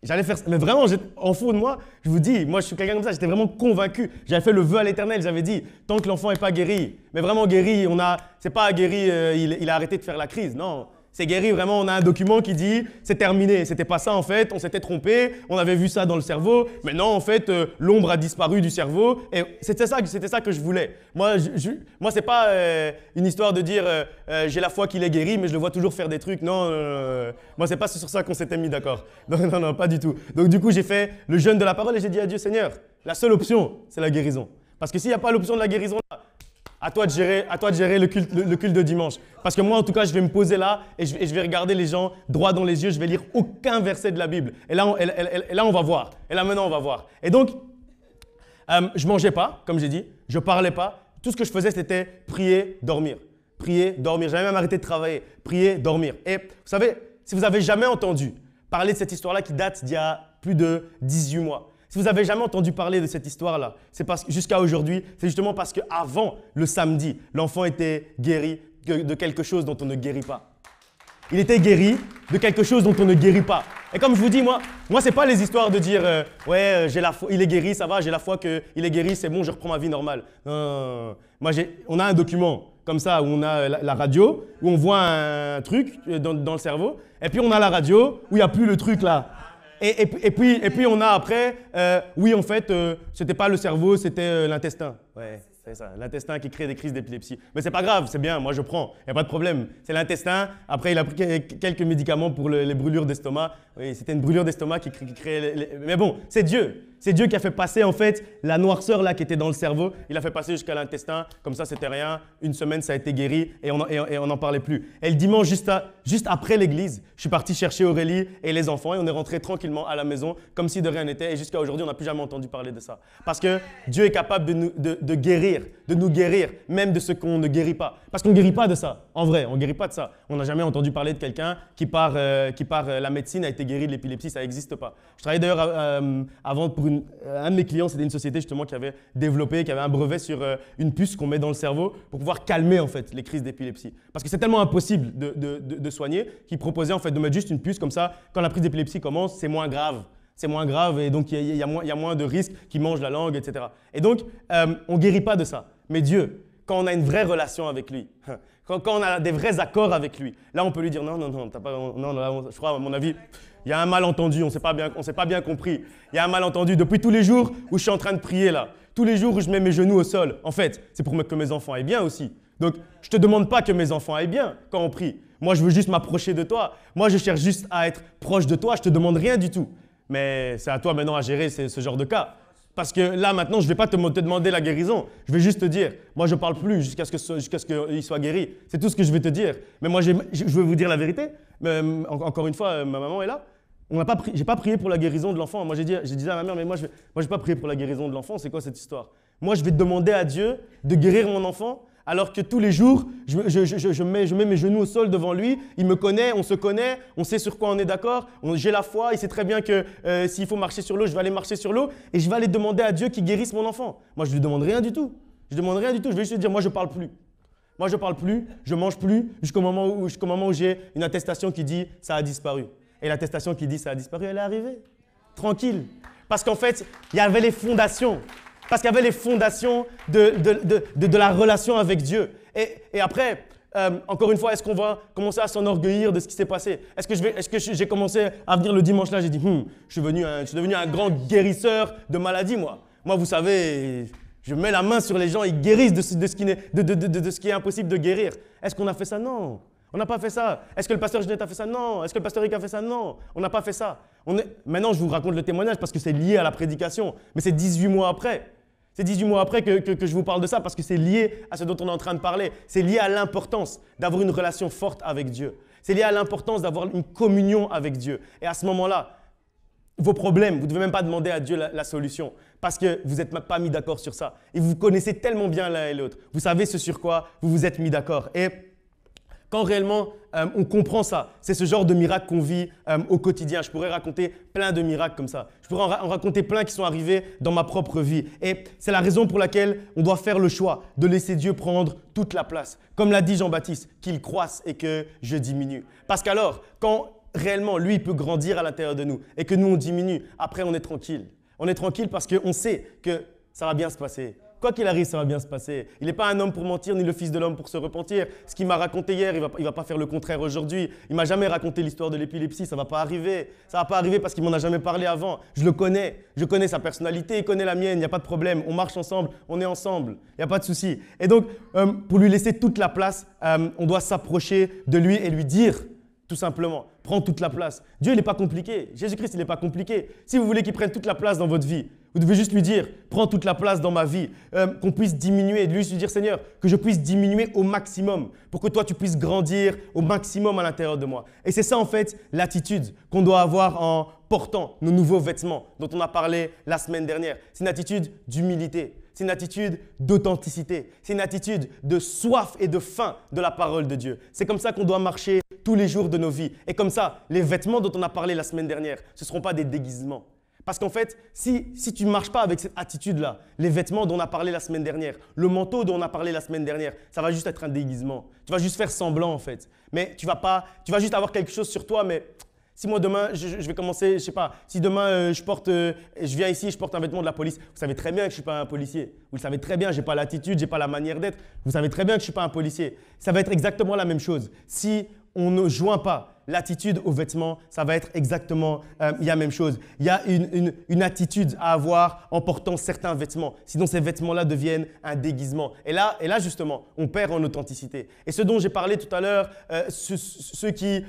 J'allais faire ça. Mais vraiment, en fond de moi, je vous dis, moi je suis quelqu'un comme ça, j'étais vraiment convaincu. J'avais fait le vœu à l'Éternel, j'avais dit, tant que l'enfant n'est pas guéri, mais vraiment guéri, c'est pas guéri, il a arrêté de faire la crise, non. C'est guéri, vraiment, on a un document qui dit, c'est terminé. C'était pas ça en fait, on s'était trompé, on avait vu ça dans le cerveau, mais non, en fait, l'ombre a disparu du cerveau. Et c'était ça que je voulais. Moi, c'est pas une histoire de dire, j'ai la foi qu'il est guéri, mais je le vois toujours faire des trucs. Non, moi, c'est pas sur ça qu'on s'était mis d'accord. Non, pas du tout. Donc du coup, j'ai fait le jeûne de la parole et j'ai dit à Dieu, Seigneur, la seule option, c'est la guérison. Parce que s'il n'y a pas l'option de la guérison là, à toi de gérer le culte de dimanche. Parce que moi, en tout cas, je vais me poser là et je vais regarder les gens droit dans les yeux. Je vais lire aucun verset de la Bible. Et là, on va voir. Et là, maintenant, on va voir. Et donc, je mangeais pas, comme j'ai dit. Je parlais pas. Tout ce que je faisais, c'était prier, dormir. Prier, dormir. J'avais même arrêté de travailler. Prier, dormir. Et vous savez, si vous avez jamais entendu parler de cette histoire-là qui date d'il y a plus de 18 mois, si vous n'avez jamais entendu parler de cette histoire-là, c'est parce que jusqu'à aujourd'hui, c'est justement parce qu'avant le samedi, l'enfant était guéri de quelque chose dont on ne guérit pas. Il était guéri de quelque chose dont on ne guérit pas. Et comme je vous dis, moi ce n'est pas les histoires de dire ouais, j'ai la foi, il est guéri, ça va, j'ai la foi qu'il est guéri, c'est bon, je reprends ma vie normale. Non. Moi, on a un document comme ça où on a la radio, où on voit un truc dans le cerveau, et puis on a la radio où il n'y a plus le truc là. Et puis on a après, oui en fait, c'était pas le cerveau, c'était l'intestin. Ouais, c'est ça, l'intestin qui crée des crises d'épilepsie. Mais c'est pas grave, c'est bien, moi je prends, il n'y a pas de problème. C'est l'intestin, après il a pris quelques médicaments pour les brûlures d'estomac. Oui, c'était une brûlure d'estomac qui créait Mais bon, c'est Dieu. C'est Dieu qui a fait passer en fait la noirceur là qui était dans le cerveau, il a fait passer jusqu'à l'intestin, comme ça c'était rien, une semaine ça a été guéri et on n'en parlait plus. Et le dimanche, juste après l'église, je suis parti chercher Aurélie et les enfants et on est rentré tranquillement à la maison comme si de rien n'était et jusqu'à aujourd'hui on n'a plus jamais entendu parler de ça. Parce que Dieu est capable de guérir, de nous guérir, même de ce qu'on ne guérit pas. Parce qu'on ne guérit pas de ça, en vrai, on ne guérit pas de ça. On n'a jamais entendu parler de quelqu'un qui par la médecine a été guéri de l'épilepsie, ça n'existe pas. Je travaillais d'ailleurs avant pour un de mes clients, c'était une société justement qui avait développé, qui avait un brevet sur une puce qu'on met dans le cerveau pour pouvoir calmer en fait les crises d'épilepsie. Parce que c'est tellement impossible de soigner qu'ils proposaient en fait de mettre juste une puce comme ça, quand la crise d'épilepsie commence, c'est moins grave. C'est moins grave et donc il y a moins de risques qu'ils mangent la langue, etc. Et donc, on ne guérit pas de ça. Mais Dieu, quand on a une vraie relation avec lui, quand on a des vrais accords avec lui, là on peut lui dire non, je crois à mon avis, il y a un malentendu, on ne s'est pas bien compris. Il y a un malentendu depuis tous les jours où je suis en train de prier là, tous les jours où je mets mes genoux au sol. En fait, c'est pour que mes enfants aillent bien aussi. Donc, je ne te demande pas que mes enfants aillent bien quand on prie. Moi, je veux juste m'approcher de toi. Moi, je cherche juste à être proche de toi. Je ne te demande rien du tout. Mais c'est à toi maintenant à gérer ce genre de cas. Parce que là, maintenant, je ne vais pas te demander la guérison. Je vais juste te dire, moi, je ne parle plus jusqu'à ce qu'il soit guéri. C'est tout ce que je vais te dire. Mais moi, je veux vous dire la vérité. Encore une fois, ma maman est là. Je n'ai pas prié pour la guérison de l'enfant. Moi, j'ai dit à ma mère, mais moi, je vais pas prier pour la guérison de l'enfant. C'est quoi cette histoire? Moi, je vais demander à Dieu de guérir mon enfant alors que tous les jours, je mets mes genoux au sol devant lui. Il me connaît, on sait sur quoi on est d'accord. J'ai la foi, il sait très bien que s'il faut marcher sur l'eau, je vais aller marcher sur l'eau et je vais aller demander à Dieu qu'il guérisse mon enfant. Moi, je ne lui demande rien du tout. Je vais juste lui dire, moi, je ne parle plus. Moi, je ne parle plus, je ne mange plus jusqu'au moment où j'ai une attestation qui dit ça a disparu. Et l'attestation qui dit ça a disparu, elle est arrivée. Tranquille. Parce qu'en fait, il y avait les fondations. Parce qu'il y avait les fondations de la relation avec Dieu. Et après, encore une fois, est-ce qu'on va commencer à s'enorgueillir de ce qui s'est passé? Est-ce que j'ai commencé à venir le dimanche là, j'ai dit, je suis devenu un grand guérisseur de maladies, moi. Moi, vous savez, je mets la main sur les gens, ils guérissent de ce qui est impossible de guérir. Est-ce qu'on a fait ça? Non. On n'a pas fait ça. Est-ce que le pasteur Ginette a fait ça? Non. Est-ce que le pasteur Rick a fait ça? Non. On n'a pas fait ça. Maintenant, je vous raconte le témoignage parce que c'est lié à la prédication. Mais c'est 18 mois après. C'est 18 mois après que je vous parle de ça parce que c'est lié à ce dont on est en train de parler. C'est lié à l'importance d'avoir une relation forte avec Dieu. C'est lié à l'importance d'avoir une communion avec Dieu. Et à ce moment-là, vos problèmes, vous ne devez même pas demander à Dieu la solution parce que vous n'êtes pas mis d'accord sur ça. Et vous connaissez tellement bien l'un et l'autre. Vous savez ce sur quoi vous vous êtes mis d'accord. Et quand réellement on comprend ça, c'est ce genre de miracle qu'on vit au quotidien. Je pourrais raconter plein de miracles comme ça. Je pourrais en raconter plein qui sont arrivés dans ma propre vie. Et c'est la raison pour laquelle on doit faire le choix de laisser Dieu prendre toute la place. Comme l'a dit Jean-Baptiste, qu'il croisse et que je diminue. Parce qu'alors, quand réellement, lui, il peut grandir à l'intérieur de nous et que nous, on diminue. Après, on est tranquille. On est tranquille parce qu'on sait que ça va bien se passer. Quoi qu'il arrive, ça va bien se passer. Il n'est pas un homme pour mentir, ni le fils de l'homme pour se repentir. Ce qu'il m'a raconté hier, il va pas faire le contraire aujourd'hui. Il m'a jamais raconté l'histoire de l'épilepsie, ça va pas arriver. Ça va pas arriver parce qu'il m'en a jamais parlé avant. Je le connais, je connais sa personnalité, il connaît la mienne, il n'y a pas de problème. On marche ensemble, on est ensemble, il n'y a pas de souci. Et donc, pour lui laisser toute la place, on doit s'approcher de lui et lui dire, tout simplement, prends toute la place. Dieu, il n'est pas compliqué. Jésus-Christ, il n'est pas compliqué. Si vous voulez qu'il prenne toute la place dans votre vie, vous devez juste lui dire, prends toute la place dans ma vie, qu'on puisse diminuer, et de lui dire, Seigneur, que je puisse diminuer au maximum, pour que toi, tu puisses grandir au maximum à l'intérieur de moi. Et c'est ça, en fait, l'attitude qu'on doit avoir en portant nos nouveaux vêtements, dont on a parlé la semaine dernière. C'est une attitude d'humilité. C'est une attitude d'authenticité. C'est une attitude de soif et de faim de la parole de Dieu. C'est comme ça qu'on doit marcher tous les jours de nos vies. Et comme ça, les vêtements dont on a parlé la semaine dernière, ce ne seront pas des déguisements. Parce qu'en fait, si tu ne marches pas avec cette attitude-là, les vêtements dont on a parlé la semaine dernière, le manteau dont on a parlé la semaine dernière, ça va juste être un déguisement. Tu vas juste faire semblant en fait. Mais tu vas juste avoir quelque chose sur toi, mais si moi demain, je vais commencer, je sais pas, si demain je viens ici et je porte un vêtement de la police, vous savez très bien que je ne suis pas un policier. Vous le savez très bien, je n'ai pas l'attitude, je n'ai pas la manière d'être. Vous savez très bien que je ne suis pas un policier. Ça va être exactement la même chose. Si on ne joint pas l'attitude aux vêtements, ça va être exactement la même chose. Il y a une attitude à avoir en portant certains vêtements. Sinon, ces vêtements-là deviennent un déguisement. Et là, justement, on perd en authenticité. Et ce dont j'ai parlé tout à l'heure, ceux qui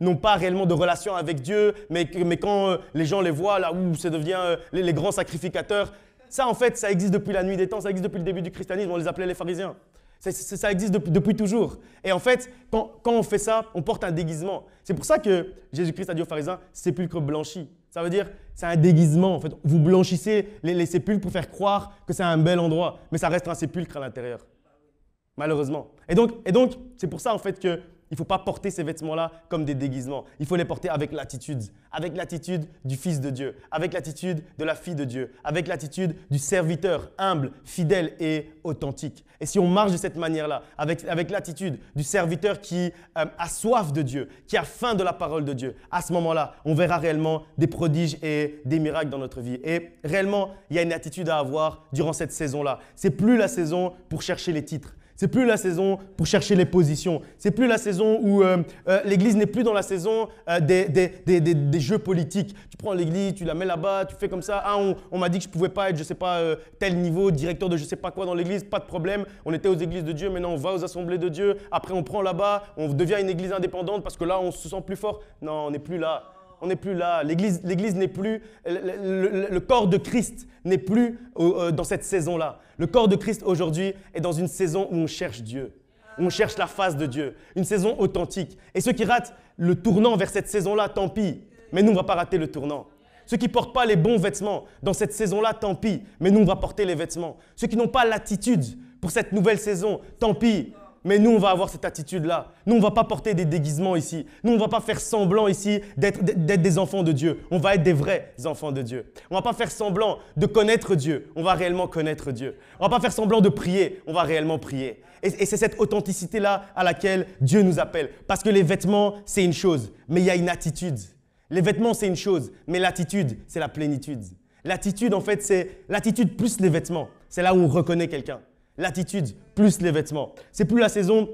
n'ont pas réellement de relation avec Dieu, mais quand les gens les voient, là où ça devient les grands sacrificateurs, ça, en fait, ça existe depuis la nuit des temps, ça existe depuis le début du christianisme, on les appelait les pharisiens. Ça existe depuis toujours. Et en fait, quand on fait ça, on porte un déguisement. C'est pour ça que Jésus-Christ a dit aux pharisiens, sépulcre blanchi. Ça veut dire, c'est un déguisement. En fait, vous blanchissez les sépulcres pour faire croire que c'est un bel endroit, mais ça reste un sépulcre à l'intérieur. Malheureusement. Et donc, c'est pour ça en fait que il ne faut pas porter ces vêtements-là comme des déguisements. Il faut les porter avec l'attitude du Fils de Dieu, avec l'attitude de la fille de Dieu, avec l'attitude du serviteur humble, fidèle et authentique. Et si on marche de cette manière-là, avec l'attitude du serviteur qui a soif de Dieu, qui a faim de la parole de Dieu, à ce moment-là, on verra réellement des prodiges et des miracles dans notre vie. Et réellement, il y a une attitude à avoir durant cette saison-là. Ce n'est plus la saison pour chercher les titres. C'est plus la saison pour chercher les positions. C'est plus la saison où l'Église n'est plus dans la saison des jeux politiques. Tu prends l'Église, tu la mets là-bas, tu fais comme ça. Ah, on m'a dit que je ne pouvais pas être, je ne sais pas, tel niveau, directeur de je ne sais pas quoi dans l'Église. Pas de problème. On était aux églises de Dieu, maintenant on va aux assemblées de Dieu. Après, on prend là-bas, on devient une Église indépendante parce que là, on se sent plus fort. Non, on n'est plus là. On n'est plus là. L'Église n'est plus, le corps de Christ n'est plus dans cette saison-là. Le corps de Christ aujourd'hui est dans une saison où on cherche Dieu, où on cherche la face de Dieu, une saison authentique. Et ceux qui ratent le tournant vers cette saison-là, tant pis. Mais nous, on ne va pas rater le tournant. Ceux qui ne portent pas les bons vêtements dans cette saison-là, tant pis. Mais nous, on va porter les vêtements. Ceux qui n'ont pas l'attitude pour cette nouvelle saison, tant pis. Mais nous, on va avoir cette attitude-là. Nous, on ne va pas porter des déguisements ici. Nous, on ne va pas faire semblant ici d'être des enfants de Dieu. On va être des vrais enfants de Dieu. On ne va pas faire semblant de connaître Dieu. On va réellement connaître Dieu. On ne va pas faire semblant de prier. On va réellement prier. Et c'est cette authenticité-là à laquelle Dieu nous appelle. Parce que les vêtements, c'est une chose, mais il y a une attitude. Les vêtements, c'est une chose, mais l'attitude, c'est la plénitude. L'attitude, en fait, c'est l'attitude plus les vêtements. C'est là où on reconnaît quelqu'un. L'attitude plus les vêtements. C'est plus la saison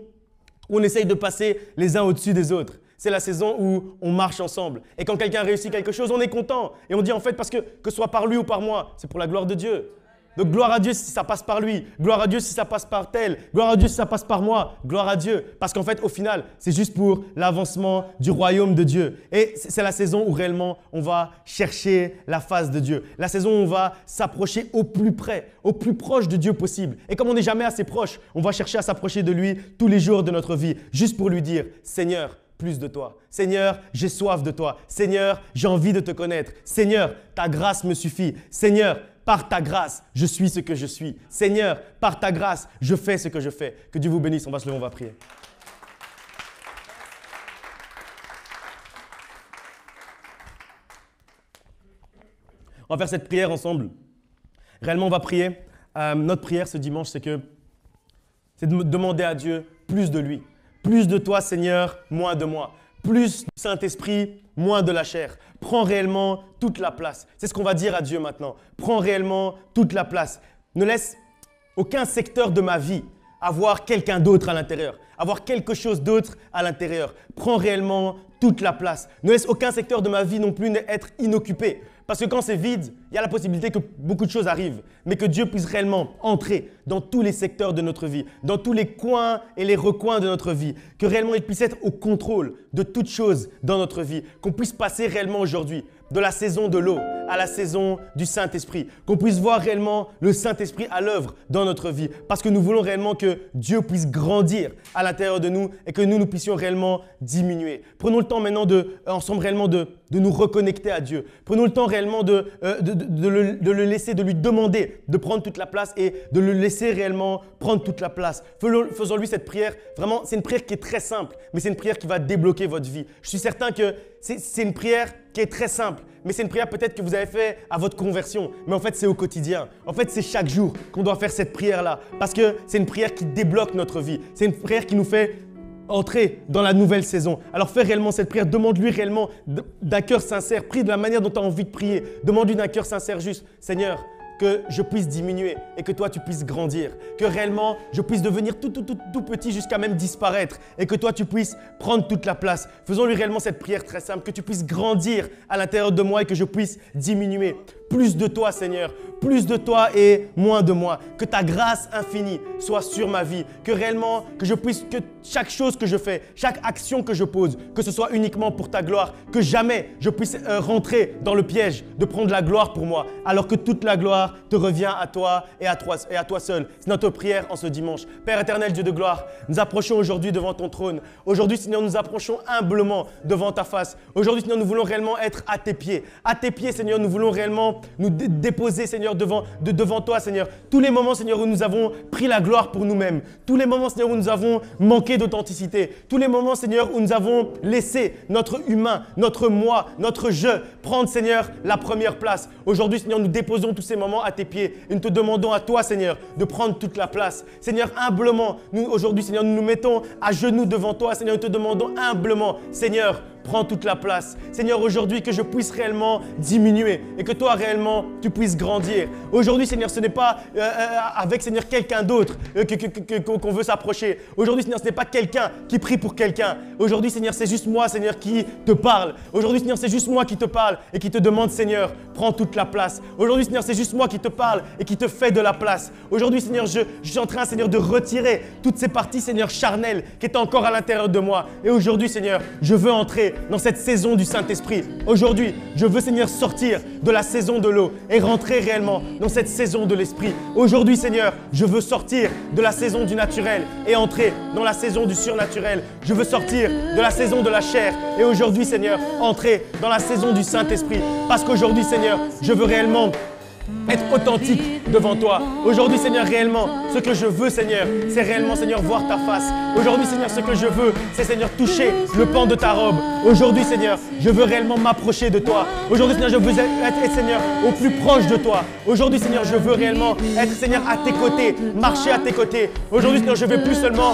où on essaye de passer les uns au-dessus des autres. C'est la saison où on marche ensemble. Et quand quelqu'un réussit quelque chose, on est content. Et on dit en fait, parce que ce soit par lui ou par moi, c'est pour la gloire de Dieu. Donc gloire à Dieu si ça passe par lui, gloire à Dieu si ça passe par tel, gloire à Dieu si ça passe par moi, gloire à Dieu. Parce qu'en fait, au final, c'est juste pour l'avancement du royaume de Dieu. Et c'est la saison où réellement on va chercher la face de Dieu. La saison où on va s'approcher au plus près, au plus proche de Dieu possible. Et comme on n'est jamais assez proche, on va chercher à s'approcher de lui tous les jours de notre vie, juste pour lui dire, Seigneur, plus de toi. Seigneur, j'ai soif de toi. Seigneur, j'ai envie de te connaître. Seigneur, ta grâce me suffit. Seigneur, par ta grâce, je suis ce que je suis. Seigneur, par ta grâce, je fais ce que je fais. Que Dieu vous bénisse. On va se lever, on va prier. On va faire cette prière ensemble. Réellement, on va prier. Notre prière ce dimanche, c'est de demander à Dieu plus de lui. Plus de toi, Seigneur, moins de moi. Plus du Saint-Esprit, moins de la chair. Prends réellement toute la place. C'est ce qu'on va dire à Dieu maintenant. Prends réellement toute la place. Ne laisse aucun secteur de ma vie avoir quelqu'un d'autre à l'intérieur, avoir quelque chose d'autre à l'intérieur. Prends réellement toute la place. Ne laisse aucun secteur de ma vie non plus être inoccupé. Parce que quand c'est vide, il y a la possibilité que beaucoup de choses arrivent, mais que Dieu puisse réellement entrer dans tous les secteurs de notre vie, dans tous les coins et les recoins de notre vie, que réellement il puisse être au contrôle de toutes choses dans notre vie, qu'on puisse passer réellement aujourd'hui de la saison de l'eau à la saison du Saint-Esprit, qu'on puisse voir réellement le Saint-Esprit à l'œuvre dans notre vie, parce que nous voulons réellement que Dieu puisse grandir à l'intérieur de nous et que nous puissions réellement diminuer. Prenons le temps maintenant ensemble réellement de nous reconnecter à Dieu. Prenons le temps réellement de le laisser, de lui demander de prendre toute la place et de le laisser réellement prendre toute la place. Faisons-lui cette prière. Vraiment, c'est une prière qui est très simple, mais c'est une prière qui va débloquer votre vie. Je suis certain que c'est une prière qui est très simple, mais c'est une prière peut-être que vous avez fait à votre conversion. Mais en fait, c'est au quotidien. En fait, c'est chaque jour qu'on doit faire cette prière-là parce que c'est une prière qui débloque notre vie. C'est une prière qui nous fait entrer dans la nouvelle saison. Alors fais réellement cette prière, demande-lui réellement d'un cœur sincère, prie de la manière dont tu as envie de prier. Demande-lui d'un cœur sincère juste, Seigneur, que je puisse diminuer et que toi tu puisses grandir, que réellement je puisse devenir tout petit jusqu'à même disparaître et que toi tu puisses prendre toute la place. Faisons-lui réellement cette prière très simple, que tu puisses grandir à l'intérieur de moi et que je puisse diminuer. Plus de toi, Seigneur, plus de toi et moins de moi. Que ta grâce infinie soit sur ma vie. Que réellement, que chaque chose que je fais, chaque action que je pose, que ce soit uniquement pour ta gloire. Que jamais je puisse rentrer dans le piège de prendre la gloire pour moi, alors que toute la gloire te revient à toi et à toi seul. C'est notre prière en ce dimanche. Père éternel, Dieu de gloire, nous approchons aujourd'hui devant ton trône. Aujourd'hui, Seigneur, nous approchons humblement devant ta face. Aujourd'hui, Seigneur, nous voulons réellement être à tes pieds. À tes pieds, Seigneur, nous voulons réellement nous déposer, Seigneur, devant toi, Seigneur. Tous les moments, Seigneur, où nous avons pris la gloire pour nous-mêmes. Tous les moments, Seigneur, où nous avons manqué d'authenticité. Tous les moments, Seigneur, où nous avons laissé notre humain, notre moi, notre je prendre, Seigneur, la première place. Aujourd'hui, Seigneur, nous déposons tous ces moments à tes pieds et nous te demandons à toi, Seigneur, de prendre toute la place. Seigneur, humblement, aujourd'hui, Seigneur, nous nous mettons à genoux devant toi. Seigneur, nous te demandons humblement, Seigneur, prends toute la place. Seigneur, aujourd'hui, que je puisse réellement diminuer et que toi, réellement, tu puisses grandir. Aujourd'hui, Seigneur, ce n'est pas avec, Seigneur, quelqu'un d'autre qu'on veut s'approcher. Aujourd'hui, Seigneur, ce n'est pas quelqu'un qui prie pour quelqu'un. Aujourd'hui, Seigneur, c'est juste moi, Seigneur, qui te parle. Aujourd'hui, Seigneur, c'est juste moi qui te parle et qui te demande, Seigneur, prends toute la place. Aujourd'hui, Seigneur, c'est juste moi qui te parle et qui te fait de la place. Aujourd'hui, Seigneur, je suis en train, Seigneur, de retirer toutes ces parties, Seigneur, charnelles qui étaient encore à l'intérieur de moi. Et aujourd'hui, Seigneur, je veux entrer dans cette saison du Saint-Esprit. Aujourd'hui, je veux, Seigneur, sortir de la saison de l'eau et rentrer réellement dans cette saison de l'Esprit. Aujourd'hui, Seigneur, je veux sortir de la saison du naturel et entrer dans la saison du surnaturel. Je veux sortir de la saison de la chair et aujourd'hui, Seigneur, entrer dans la saison du Saint-Esprit. Parce qu'aujourd'hui, Seigneur, je veux réellement être authentique devant toi. Aujourd'hui, Seigneur, réellement, ce que je veux, Seigneur, c'est réellement, Seigneur, voir ta face. Aujourd'hui, Seigneur, ce que je veux, c'est, Seigneur, toucher le pan de ta robe. Aujourd'hui, Seigneur, je veux réellement m'approcher de toi. Aujourd'hui, Seigneur, je veux être, Seigneur, au plus proche de toi. Aujourd'hui, Seigneur, je veux réellement être, Seigneur, à tes côtés, marcher à tes côtés. Aujourd'hui, Seigneur, je ne vais plus seulement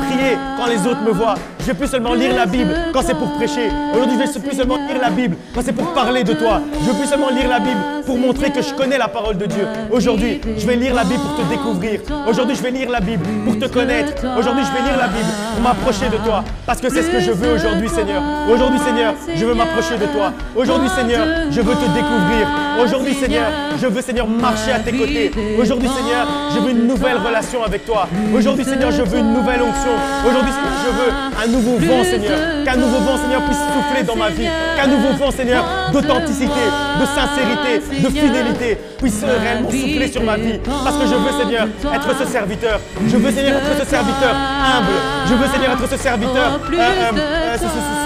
prier quand les autres me voient. Je ne vais plus seulement lire la Bible quand c'est pour prêcher. Aujourd'hui, je ne vais plus seulement lire la Bible quand c'est pour parler de toi. Je ne vais plus seulement lire la Bible pour montrer que je connais la parole de Dieu. Aujourd'hui, je vais lire la Bible pour te découvrir. Aujourd'hui, je vais lire la Bible pour te connaître. Aujourd'hui, je vais lire la Bible pour m'approcher de toi. Parce que c'est ce que je veux aujourd'hui, Seigneur. Aujourd'hui, Seigneur, je veux m'approcher de toi. Aujourd'hui, Seigneur, je veux te découvrir. Aujourd'hui, Seigneur, je veux, Seigneur, marcher à tes côtés. Aujourd'hui, Seigneur, je veux une nouvelle relation avec toi. Aujourd'hui, Seigneur, je veux une nouvelle onction. Aujourd'hui, Seigneur, je veux un nouveau vent, Seigneur. Qu'un nouveau vent, Seigneur, puisse souffler dans ma vie. Qu'un nouveau vent, Seigneur, d'authenticité, de sincérité, de fidélité puisse réellement souffler sur ma vie. Parce que je veux, Seigneur, être ce serviteur. Je veux, Seigneur, être ce serviteur humble. Je veux, Seigneur, être ce serviteur,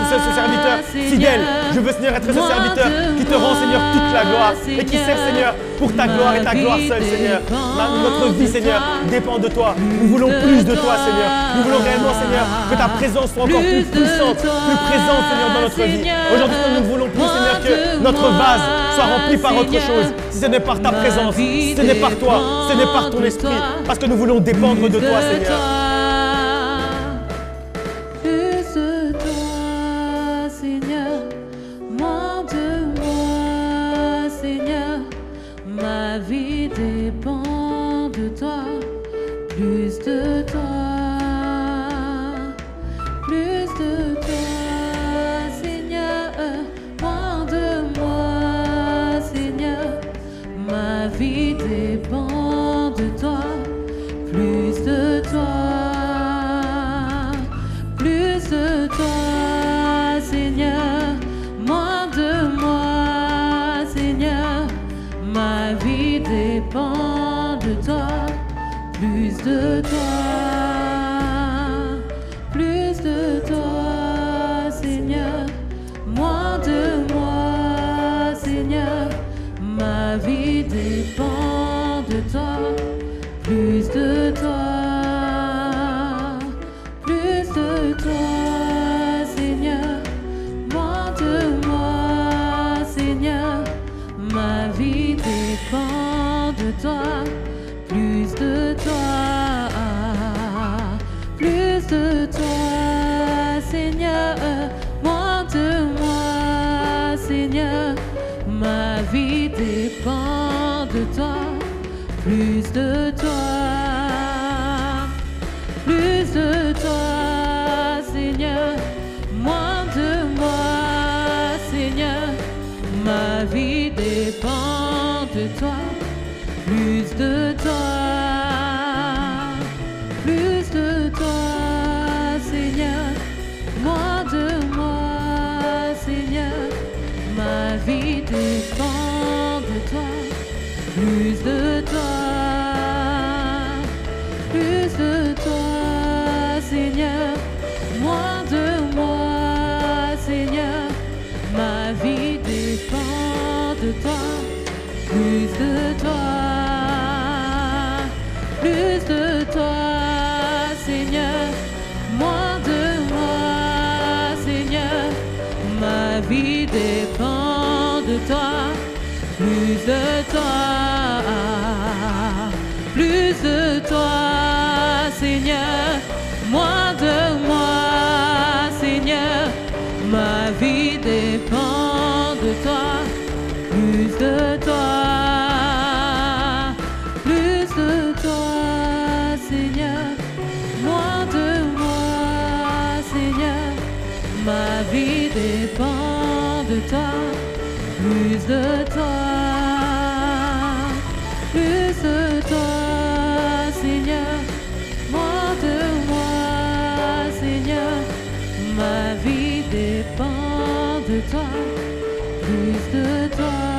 ce serviteur fidèle. Je veux, Seigneur, être ce serviteur qui te rend, Seigneur, toute la gloire et qui sert, Seigneur, pour ta gloire et ta gloire seule, Seigneur. Notre vie, Seigneur, dépend de toi. Nous voulons plus de toi, Seigneur. Nous voulons réellement, Seigneur, que ta présence soit encore plus puissante, plus présente, Seigneur, dans notre vie. Aujourd'hui, nous ne voulons plus, Seigneur, que notre vase soit rempli par autre chose. Si ce n'est par ta présence, si ce n'est par toi, ce n'est par ton esprit. Parce que nous voulons dépendre de toi, Seigneur. vie dépend de toi, plus de toi, plus de toi, Seigneur, moins de moi, Seigneur. Ma vie dépend de toi, plus de toi, plus de toi, Seigneur, moins de moi, Seigneur. Ma vie dépend de toi, plus de toi, plus de toi, Seigneur, moins de moi, Seigneur. Ma vie dépend de toi, plus de toi, plus de toi, Seigneur, moins de moi, Seigneur. Ma vie dépend de toi, plus de toi, plus de toi, Seigneur, moins de moi, Seigneur. Ma vie dépend de toi, plus de toi, plus de toi, Seigneur, moins de moi, Seigneur. Ma vie dépend de toi, plus de toi, plus de toi, Seigneur, moins de moi, Seigneur. Ma vie dépend de toi, plus de toi.